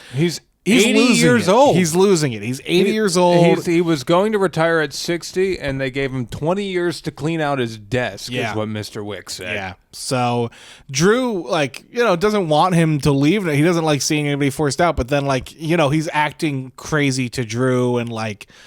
80 years old. He's losing it. He's 80 years old. He was going to retire at 60, and they gave him 20 years to clean out his desk, is what Mr. Wick said. Yeah. So Drew, doesn't want him to leave. He doesn't like seeing anybody forced out, but then, he's acting crazy to Drew, and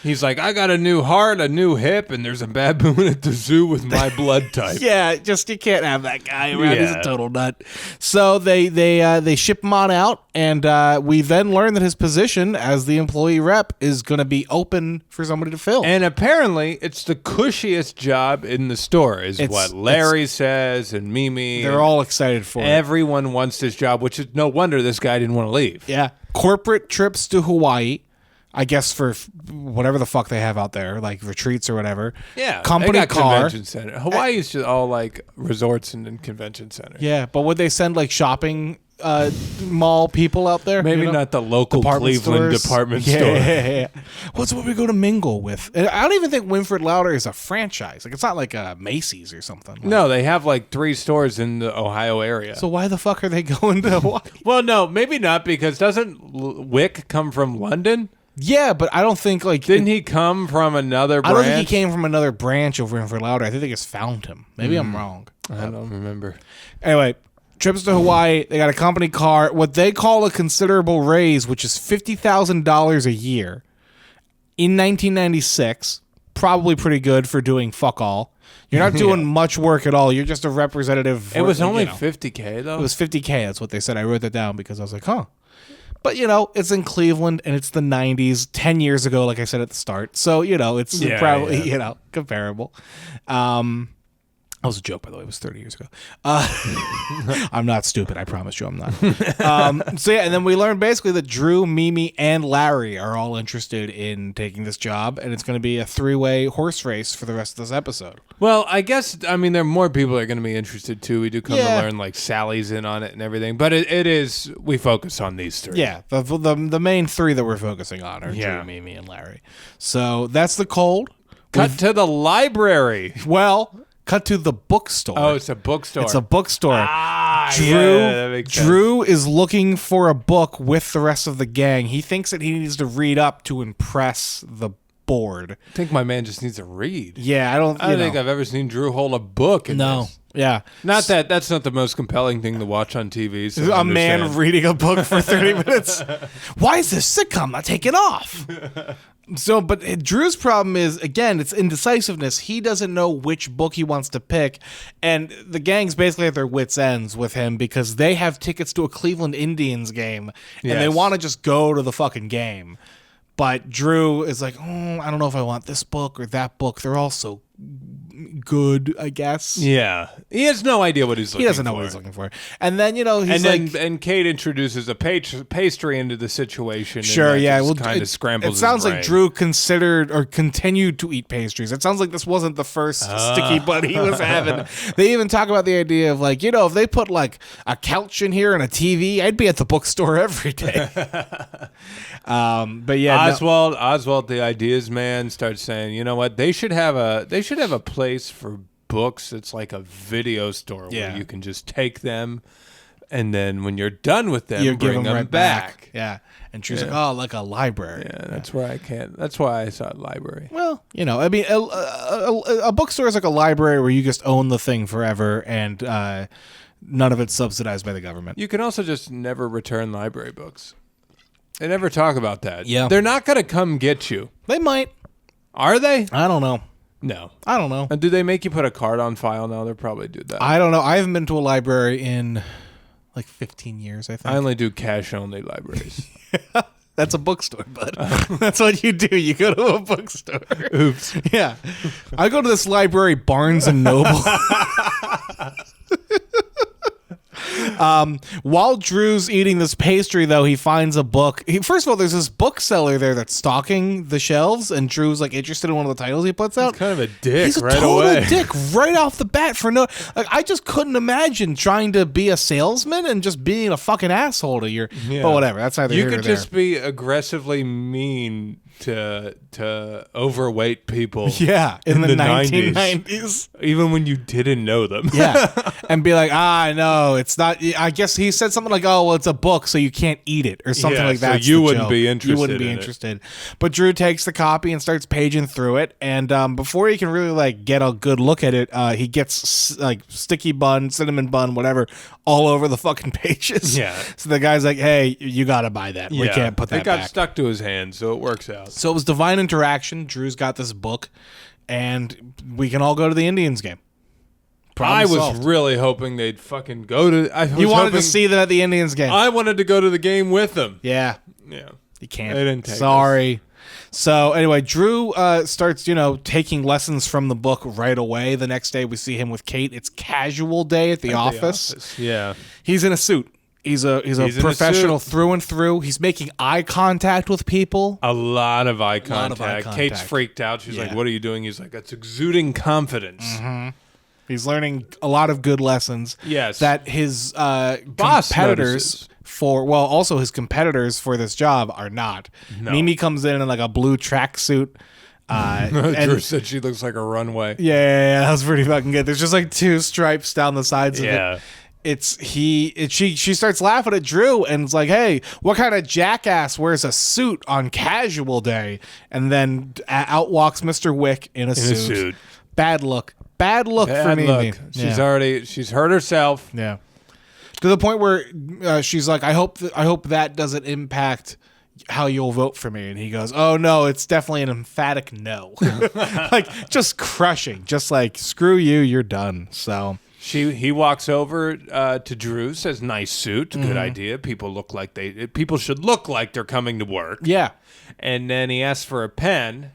he's like, I got a new heart, a new hip, and there's a baboon at the zoo with my blood type. Yeah, you can't have that guy around. He's a total nut. So they ship him on out, and we then learn that his position as the employee rep is going to be open for somebody to fill. And apparently, it's the cushiest job in the store, is what Larry says, and Mimi. They're all excited for it. Everyone wants this job, which is no wonder this guy didn't want to leave. Yeah. Corporate trips to Hawaii, I guess, for whatever the fuck they have out there, like retreats or whatever. Yeah. Company they got car. Convention center. Hawaii is just all resorts and convention centers. Yeah, but would they send shopping mall people out there? Maybe not the local Cleveland department store. Yeah. What's what we go to mingle with? And I don't even think Winfred Louder is a franchise. It's not like a Macy's or something. No, they have 3 stores in the Ohio area. So why the fuck are they going to Hawaii? Well, no, maybe not, because doesn't Wick come from London? Yeah, but I don't think Didn't he come from another branch? I don't think he came from another branch of Winfred Louder. I think they just found him. Maybe I'm wrong. I don't remember. Anyway, trips to Hawaii. They got a company car. What they call a considerable raise, which is $50,000 a year in 1996. Probably pretty good for doing fuck all. You're not doing much work at all. You're just a representative. It was only $50K though. It was $50K. That's what they said. I wrote that down because I was like, huh. But, it's in Cleveland, and it's the 90s, 10 years ago, like I said at the start. So, it's probably, comparable. That was a joke, by the way. It was 30 years ago. I'm not stupid. I promise you I'm not. And then we learned basically that Drew, Mimi, and Larry are all interested in taking this job, and it's going to be a 3-way horse race for the rest of this episode. Well, I guess, there are more people that are going to be interested, too. We do come to learn, Sally's in on it and everything. But it is, we focus on these 3. Yeah, the main 3 that we're focusing on are Drew, Mimi, and Larry. So that's the cold. Cut to the library. Well... Cut to the bookstore. Oh, it's a bookstore. It's a bookstore. That makes sense. Drew is looking for a book with the rest of the gang. He thinks that he needs to read up to impress the board. I think my man just needs to read. Yeah, I don't think I've ever seen Drew hold a book in this. Yeah. Not that's not the most compelling thing to watch on TV. So a man reading a book for 30 minutes. Why is this sitcom not taking off? But Drew's problem is, again, it's indecisiveness. He doesn't know which book he wants to pick, and the gang's basically at their wits' ends with him because they have tickets to a Cleveland Indians game, and they want to just go to the fucking game. But Drew is like, I don't know if I want this book or that book. They're all so good, I guess. Yeah. He has no idea what he's looking for. He doesn't know what he's looking for. And then, he's and Kate introduces a pastry into the situation. Sure, and yeah. Well, kind of scrambles it sounds his like brain. Drew considered or continued to eat pastries. It sounds like this wasn't the first sticky butt he was having. They even talk about the idea of if they put a couch in here and a TV, I'd be at the bookstore every day. But yeah, Oswald, the ideas man, starts saying, you know what? They should have a place for books. It's like a video store where you can just take them, and then when you're done with them, you bring them right back. Yeah, and she's like a library. Yeah, that's where I can't. That's why I thought library. Well, a bookstore is like a library where you just own the thing forever, and none of it's subsidized by the government. You can also just never return library books. They never talk about that. Yeah. They're not going to come get you. They might. Are they? I don't know. No. I don't know. And do they make you put a card on file now? They'll probably do that. I don't know. I haven't been to a library in like 15 years, I think. I only do cash-only libraries. That's a bookstore, bud. That's what you do. You go to a bookstore. Oops. Yeah. I go to this library, Barnes and Noble. While Drew's eating this pastry, though, he finds a book. First of all, there's this bookseller there that's stocking the shelves, and Drew's like interested in one of the titles he puts out. He's kind of a dick. He's a right total away. dick right off the bat for no. Like, I just couldn't imagine trying to be a salesman and just being a fucking asshole to your. Yeah. But whatever, that's either You here or could there. just be aggressively mean to overweight people. Yeah, in the 90s. 1990s. Even when you didn't know them. Yeah, and be like, no, it's not. I guess he said something like, "Oh, well, it's a book, so you can't eat it," or something Yeah, like so that. you wouldn't be interested You wouldn't be in it. interested. But Drew takes the copy and starts paging through it, and before he can really like get a good look at it, he gets like sticky bun, cinnamon bun, whatever, all over the fucking pages. Yeah. So the guy's like, "Hey, you got to buy that. We can't put that It got back." stuck to his hand, so it works out. So it was divine interaction. Drew's got this book, and we can all go to the Indians game. Problem I was solved. really hoping they'd fucking go to. You wanted to see them at the Indians game. I wanted to go to the game with them. Yeah, Yeah. you can't. They didn't take Sorry. So anyway, Drew starts, taking lessons from the book right away. The next day we see him with Kate. It's casual day at the office. Yeah. He's in a suit. He's a in a professional suit. through and through. He's making eye contact with people. A lot of eye Lot contact. of eye contact. Kate's freaked out. She's like, Yeah. "What are you doing?" He's like, "It's exuding confidence." He's learning a lot of good lessons. Yes. That his Boss competitors notices. also his competitors for this job are not. No. Mimi comes in like a blue tracksuit. Drew said she looks like a runway. Yeah, that was pretty fucking good. There's just like two stripes down the sides of Yeah. it. She starts laughing at Drew and it's like, "Hey, what kind of jackass wears a suit on casual day?" And then out walks Mr. Wick in a suit. Bad look for Bad Mimi. look. She's hurt herself. Yeah. To the point where she's like, I hope that doesn't impact how you'll vote for me. And he goes, "Oh no, it's definitely an emphatic no." Like just crushing, just like, screw you, you're done. So He walks over to Drew, says, "Nice suit, Mm-hmm. good idea. People should look like they're coming to work." yeah. And then he asks for a pen,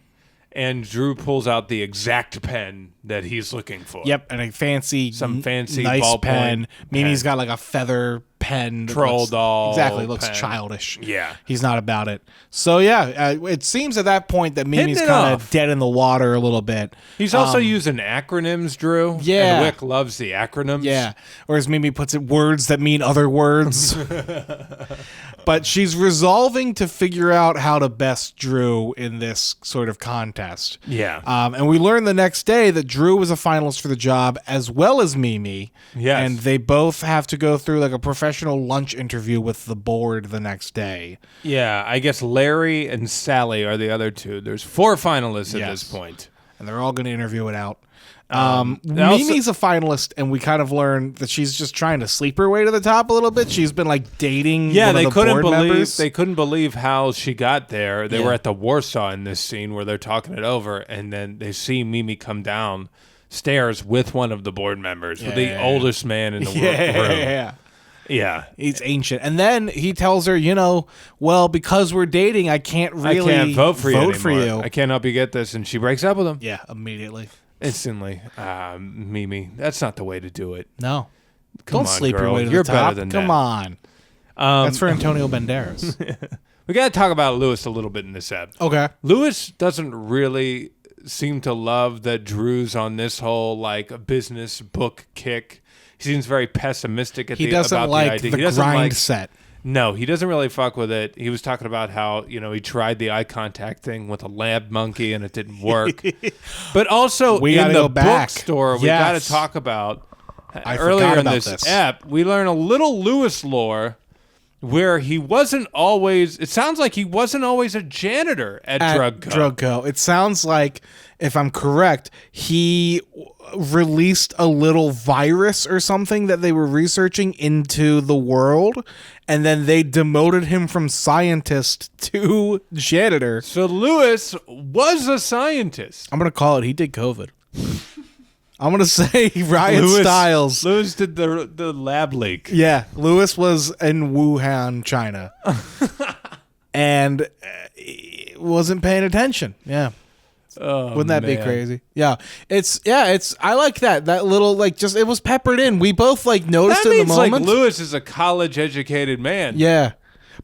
and Drew pulls out the exact pen that he's looking for. Yep, and a fancy, fancy nice ballpoint pen. Mimi's pen. got like a feather pen. that Troll looks- doll Exactly, looks pen. childish. Yeah. He's not about it. So yeah, it seems at that point that Mimi's it kind off. of dead in the water a little bit. He's also using acronyms, Drew. Yeah. And Wick loves the acronyms. Yeah. Or as Mimi puts it, words that mean other words. But she's resolving to figure out how to best Drew in this sort of contest. Yeah. And we learn the next day that Drew was a finalist for the job as well as Mimi. Yes. And they both have to go through like a professional lunch interview with the board the next day. Yeah, I guess Larry and Sally are the other two. There's 4 finalists at Yes. this point. And they're all going to interview it out. they also- Mimi's a finalist, and we kind of learn that she's just trying to sleep her way to the top a little bit. She's been like dating. Yeah, one they of the couldn't board members. couldn't believe how she got there. They Yeah. were at the Warsaw in this scene where they're talking it over, and then they see Mimi come down stairs with one of the board members, with the Yeah. oldest man in the room. Yeah. Yeah. He's ancient. And then he tells her, well, because we're dating, I can't really I can't vote for you anymore. you. I can't help you get this. And she breaks up with him Yeah, immediately. instantly. Mimi, that's not the way to do it. No. Come Don't on, sleep your girl. way to You're the top. better than Come that. on. That's for Antonio Banderas. We got to talk about Lewis a little bit in this ep. Okay. Lewis doesn't really seem to love that Drew's on this whole like business book kick. He seems very pessimistic He doesn't about like the idea. the He doesn't grind like, set. No, he doesn't really fuck with it. He was talking about how, he tried the eye contact thing with a lab monkey and it didn't work. But also We in gotta the go back. bookstore, we got Yes. to talk about I earlier forgot in about this this. ep, we learn a little Lewis lore where he wasn't always. It sounds like he wasn't always a janitor at Drug Co. Drug Co. It sounds like, if I'm correct, he released a little virus or something that they were researching into the world, and then they demoted him from scientist to janitor. So Lewis was a scientist. I'm gonna call it. He did COVID. I'm gonna say Ryan Stiles. Lewis did the lab leak. Yeah, Lewis was in Wuhan, China, and wasn't paying attention. Yeah. Oh, Wouldn't that be crazy? Yeah. It's I like that little, like, just, it was peppered in. We both, like, noticed That it in means the moment. like Lewis is a college educated man. Yeah.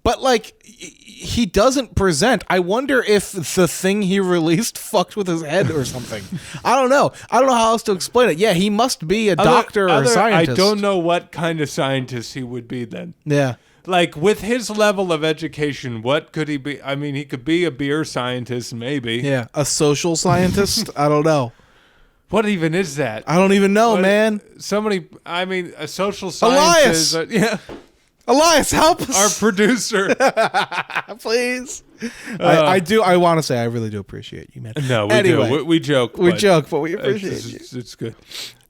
But, like, he doesn't present. I wonder if the thing he released fucked with his head or something. I don't know. I don't know how else to explain it. Yeah, he must be a doctor or a scientist. I don't know what kind of scientist he would be then. Yeah. Like, with his level of education, what could he be? I mean, he could be a beer scientist, maybe. Yeah. A social scientist? I don't know. What even is that? I don't even know, man. A social scientist. Elias! Yeah. Elias, help us! Our producer. Please. I want to say I really do appreciate you, man. No, we Anyway, do. We joke. We but joke, but we appreciate you. It's good.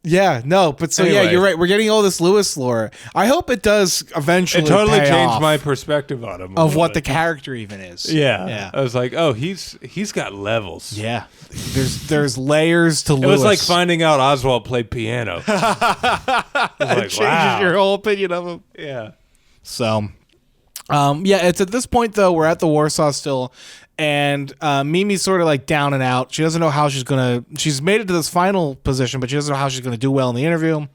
Yeah, no, but so Anyway. yeah, you're right. We're getting all this Lewis lore. I hope it does eventually. It totally pay changed off my perspective on him. of what the character even is. Yeah. I was like, oh, he's got levels. Yeah. There's layers to Lewis. It was like finding out Oswald played piano. It it changes your whole opinion of him. Yeah. So, yeah, it's at this point though. We're at the Warsaw still. And Mimi's sort of like down and out. She doesn't know how she's made it to this final position, but she doesn't know how she's gonna do well in the interview.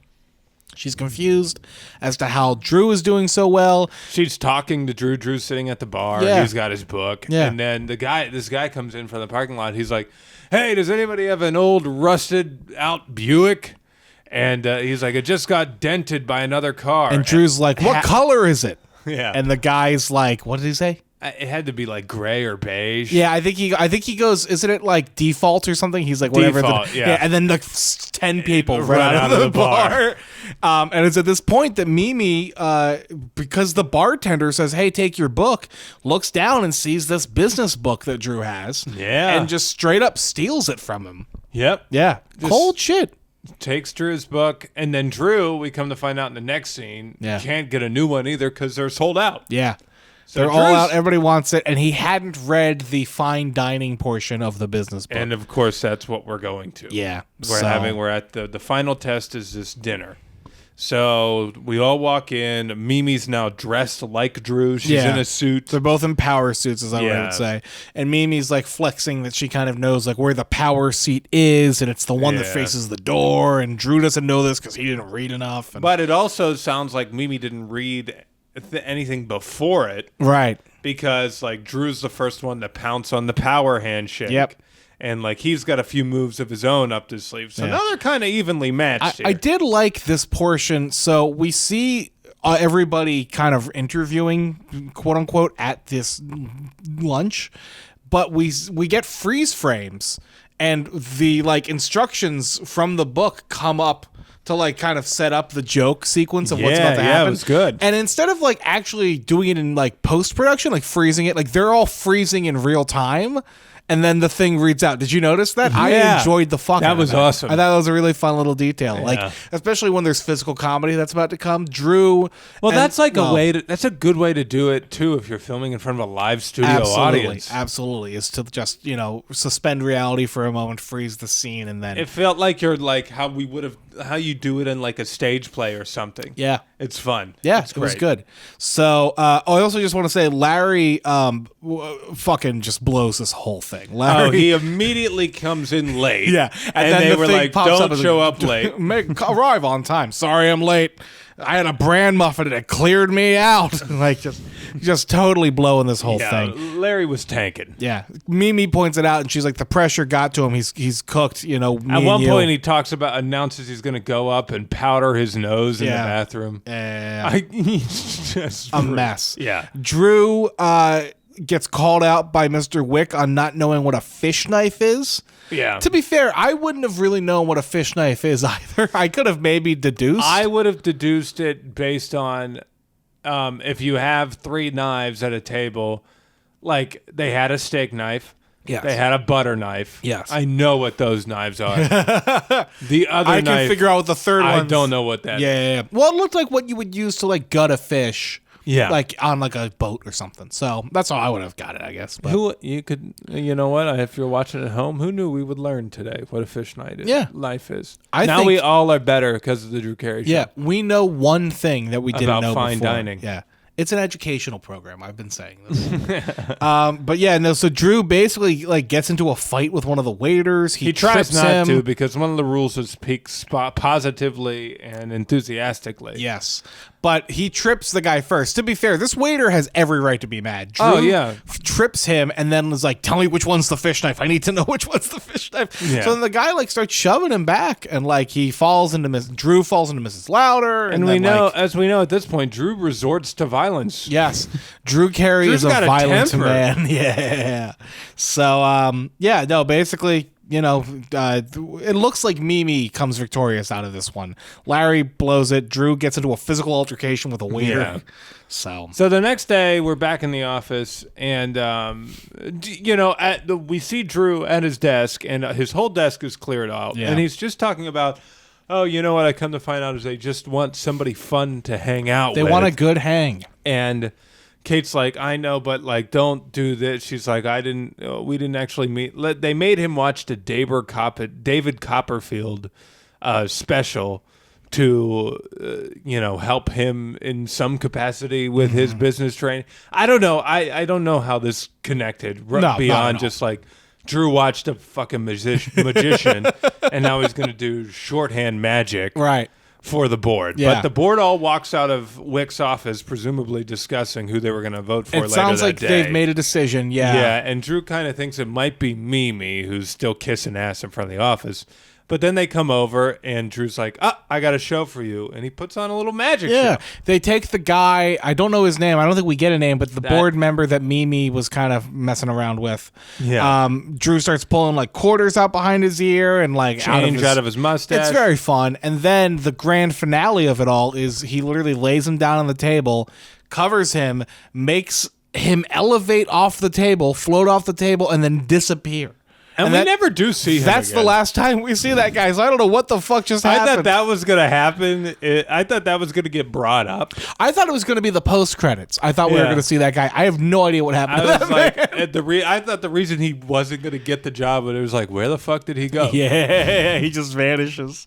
She's confused as to how Drew is doing so well. She's talking to Drew. Drew's sitting at the bar. Yeah. He's got his book. Yeah. And then this guy comes in from the parking lot. He's like, hey, does anybody have an old rusted out Buick? And he's like, it just got dented by another car. And Drew's like, what color is it? Yeah. And the guy's like, what did he say? It had to be like gray or beige. Yeah, I think he goes, isn't it like default or something? He's like, whatever. Default, yeah. And then the 10 people run out of the bar. And it's at this point that Mimi, because the bartender says, hey, take your book, looks down and sees this business book that Drew has. Yeah. And just straight up steals it from him. Yep. Yeah. Cold shit. Takes Drew's book. And then Drew, we come to find out in the next scene, can't get a new one either because they're sold out. Yeah. So they're all out. Everybody wants it. And he hadn't read the fine dining portion of the business book. And, of course, that's what we're going to. Yeah. We're at the final test is this dinner. So we all walk in. Mimi's now dressed like Drew. She's in a suit. They're both in power suits, as I would say. And Mimi's like flexing that she kind of knows like where the power seat is, and it's the one that faces the door. And Drew doesn't know this because he didn't read enough. But it also sounds like Mimi didn't read anything before it. Right. Because like Drew's the first one to pounce on the power handshake. Yep. And like he's got a few moves of his own up his sleeve. So now they're kind of evenly matched here. I did like this portion. So we see everybody kind of interviewing, quote unquote, at this lunch, but we get freeze frames and the like instructions from the book come up to like kind of set up the joke sequence of what's about to happen. Yeah, it was good. And instead of like actually doing it in like post-production, like freezing it, like they're all freezing in real time. And then the thing reads out. Did you notice that? Yeah. I enjoyed the fuck out of That was awesome. I thought that was a really fun little detail. Yeah. Like, especially when there's physical comedy that's about to come. Drew. Well, that's like that's a good way to do it too if you're filming in front of a live studio audience. Absolutely. Is to just, suspend reality for a moment, freeze the scene, and then. It felt like you're like how you do it in like a stage play or something. Yeah. It's fun. Yeah, it was good. So I also just want to say Larry fucking just blows this whole thing. Larry, he immediately comes in late. Yeah. And then they were like, don't show up late. Arrive on time. Sorry, I'm late. I had a bran muffin and it cleared me out. Like just totally blowing this whole thing. Larry was tanking. Yeah. Mimi points it out and she's like, the pressure got to him. He's cooked, At one point he announces he's going to go up and powder his nose in the bathroom. He's just a mess. Yeah. Drew gets called out by Mr. Wick on not knowing what a fish knife is. Yeah. To be fair, I wouldn't have really known what a fish knife is either. I could have maybe deduced. I would have deduced it based on if you have 3 knives at a table, like they had a steak knife. Yes. They had a butter knife. Yes. I know what those knives are. The other I knife, can figure out what the third one. I don't know what that is. Yeah. Well, it looked like what you would use to like gut a fish. Yeah. Like on like a boat or something. So that's how I would have got it, I guess. But. You know what? If you're watching at home, who knew we would learn today what a fish knife is? I now think- we all are better because of the Drew Carey show. Yeah, we know one thing that we didn't About know fine before. dining. Yeah. It's an educational program. I've been saying this. But yeah, no. So Drew basically like gets into a fight with one of the waiters. He tries trips not him. to because one of the rules is speak positively and enthusiastically. Yes, but he trips the guy first. To be fair, this waiter has every right to be mad. Drew Oh, yeah. trips him and then is like, "Tell me which one's the fish knife. I need to know which one's the fish knife." Yeah. So then the guy like starts shoving him back, and like he falls into Drew falls into Mrs. Louder, And we know, as we know at this point, Drew resorts to violence. Yes, Drew Carey Drew's is a got a violent temper. man. Yeah. So, yeah, no, basically, it looks like Mimi comes victorious out of this one. Larry blows it. Drew gets into a physical altercation with a waiter. Yeah. So the next day, we're back in the office, and we see Drew at his desk, and his whole desk is cleared out, Yeah. and he's just talking about, oh, you know what? I come to find out is they just want somebody fun to hang out they with. want a good hang. And Kate's like, I know, but like, don't do this. She's like, we didn't actually meet. They made him watch the David Copperfield special to, help him in some capacity with his business training. I don't know. I don't know how this connected beyond just like Drew watched a fucking magician and now he's going to do shorthand magic. Right. For the board. Yeah. But the board all walks out of Wick's office, presumably discussing who they were going to vote for later It sounds like that day. they've made a decision. Yeah. Yeah, and Drew kind of thinks it might be Mimi, who's still kissing ass in front of the office. But then they come over, and Drew's like, I got a show for you. And he puts on a little magic show. They take the guy, I don't know his name. I don't think we get a name, but the board member that Mimi was kind of messing around with. Yeah. Drew starts pulling like quarters out behind his ear and like Change out of his mustache. It's very fun. And then the grand finale of it all is he literally lays him down on the table, covers him, makes him elevate off the table, float off the table, and then disappear. And we never do see him That's again. the last time we see that guy. So I don't know what the fuck just happened. I thought that was going to happen. I thought that was going to get brought up. I thought it was going to be the post credits. I thought we were going to see that guy. I have no idea what happened. I was like, I thought the reason he wasn't going to get the job, but it was like, where the fuck did he go? Yeah, he just vanishes.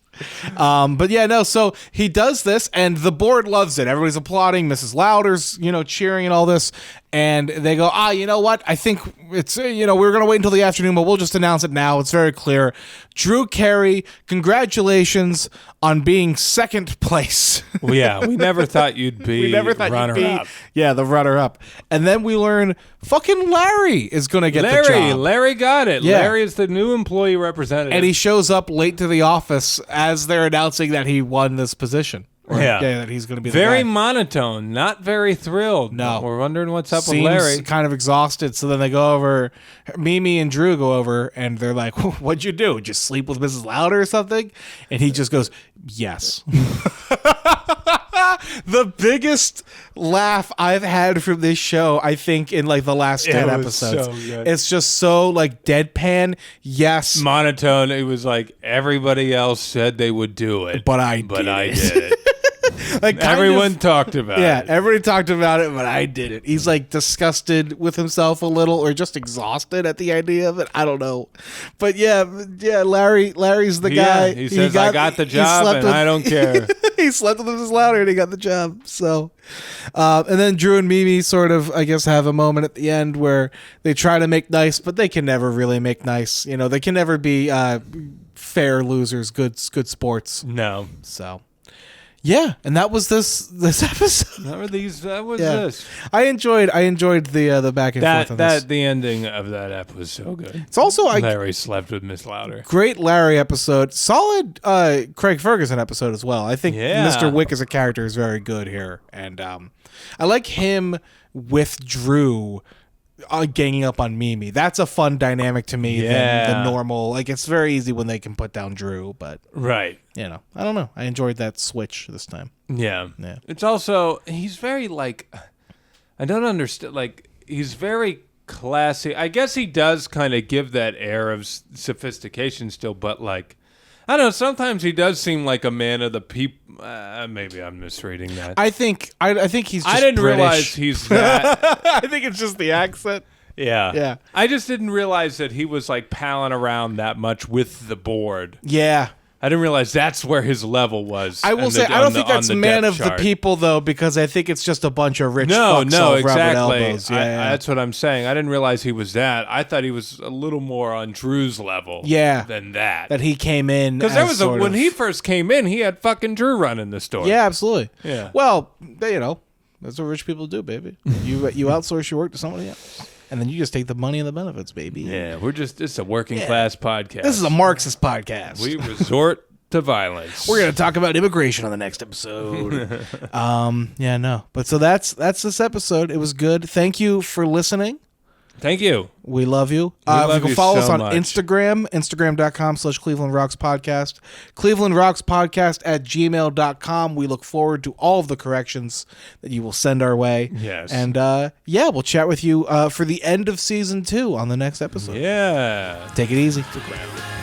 But yeah, no. So he does this, and the board loves it. Everybody's applauding. Mrs. Louder's, cheering and all this. And they go, you know what? I think it's, we were going to wait until the afternoon, but we'll just announce it now. It's very clear. Drew Carey, congratulations on being second place. Well, yeah, we never thought you'd be runner-up. Yeah, the runner-up. And then we learn fucking Larry is going to get the job. Larry got it. Yeah. Larry is the new employee representative. And he shows up late to the office as they're announcing that he won this position. That he's going to be very the guy. monotone, not very thrilled. No. We're wondering what's up Seems with Larry. kind of exhausted. So then they go over, Mimi and Drew go over, and they're like, what'd you do? Just sleep with Mrs. Louder or something? And he just goes, yes. The biggest laugh I've had from this show, I think, in like the last 10 episodes. So good. It's just so like deadpan. Yes. Monotone. It was like everybody else said they would do it. But I did it. it. Like everyone talked about it. Yeah, everybody talked about it, but I didn't. He's like disgusted with himself a little, or just exhausted at the idea of it. I don't know, but yeah, Larry's the guy. He says, "I got the job, and I don't care." He slept with Mrs. Louder, and he got the job. So, and then Drew and Mimi sort of, I guess, have a moment at the end where they try to make nice, but they can never really make nice. They can never be fair losers, good sports. No. So. Yeah, and that was this episode. That was this. I enjoyed the back and forth on this. The ending of that ep was so good. It's also Larry slept with Miss Louder. Great Larry episode. Solid Craig Ferguson episode as well. I think Mr. Wick as a character is very good here, and I like him with Drew ganging up on Mimi. That's a fun dynamic to me than the normal. Like, it's very easy when they can put down Drew, but right. You know, I don't know. I enjoyed that switch this time. Yeah. Yeah. It's also, he's very like, I don't understand. Like, he's very classy. I guess he does kind of give that air of sophistication still, but like, I don't know. Sometimes he does seem like a man of the people. Maybe I'm misreading that. I think he's just I didn't British. realize he's that. I think it's just the accent. Yeah. Yeah. I just didn't realize that he was like palling around that much with the board. Yeah. I didn't realize that's where his level was. I will say, I don't think that's man of the people, though, because I think it's just a bunch of rich fucks all rubbing elbows. Yeah, That's what I'm saying. I didn't realize he was that. I thought he was a little more on Drew's level than that. That he came in. Because there was when he first came in, he had fucking Drew running the store. Yeah, absolutely. Yeah. Well, you know, that's what rich people do, baby. You outsource your work to somebody else. And then you just take the money and the benefits, baby. Yeah, it's a working class podcast. This is a Marxist podcast. We resort to violence. We're going to talk about immigration on the next episode. Yeah, no. But so that's this episode. It was good. Thank you for listening. Thank you. We love you. You can follow us on Instagram, Instagram.com/Cleveland Rocks Podcast, Cleveland Rocks Podcast @gmail.com. We look forward to all of the corrections that you will send our way. Yes. And we'll chat with you for the end of season 2 on the next episode. Yeah. Take it easy. Grounded.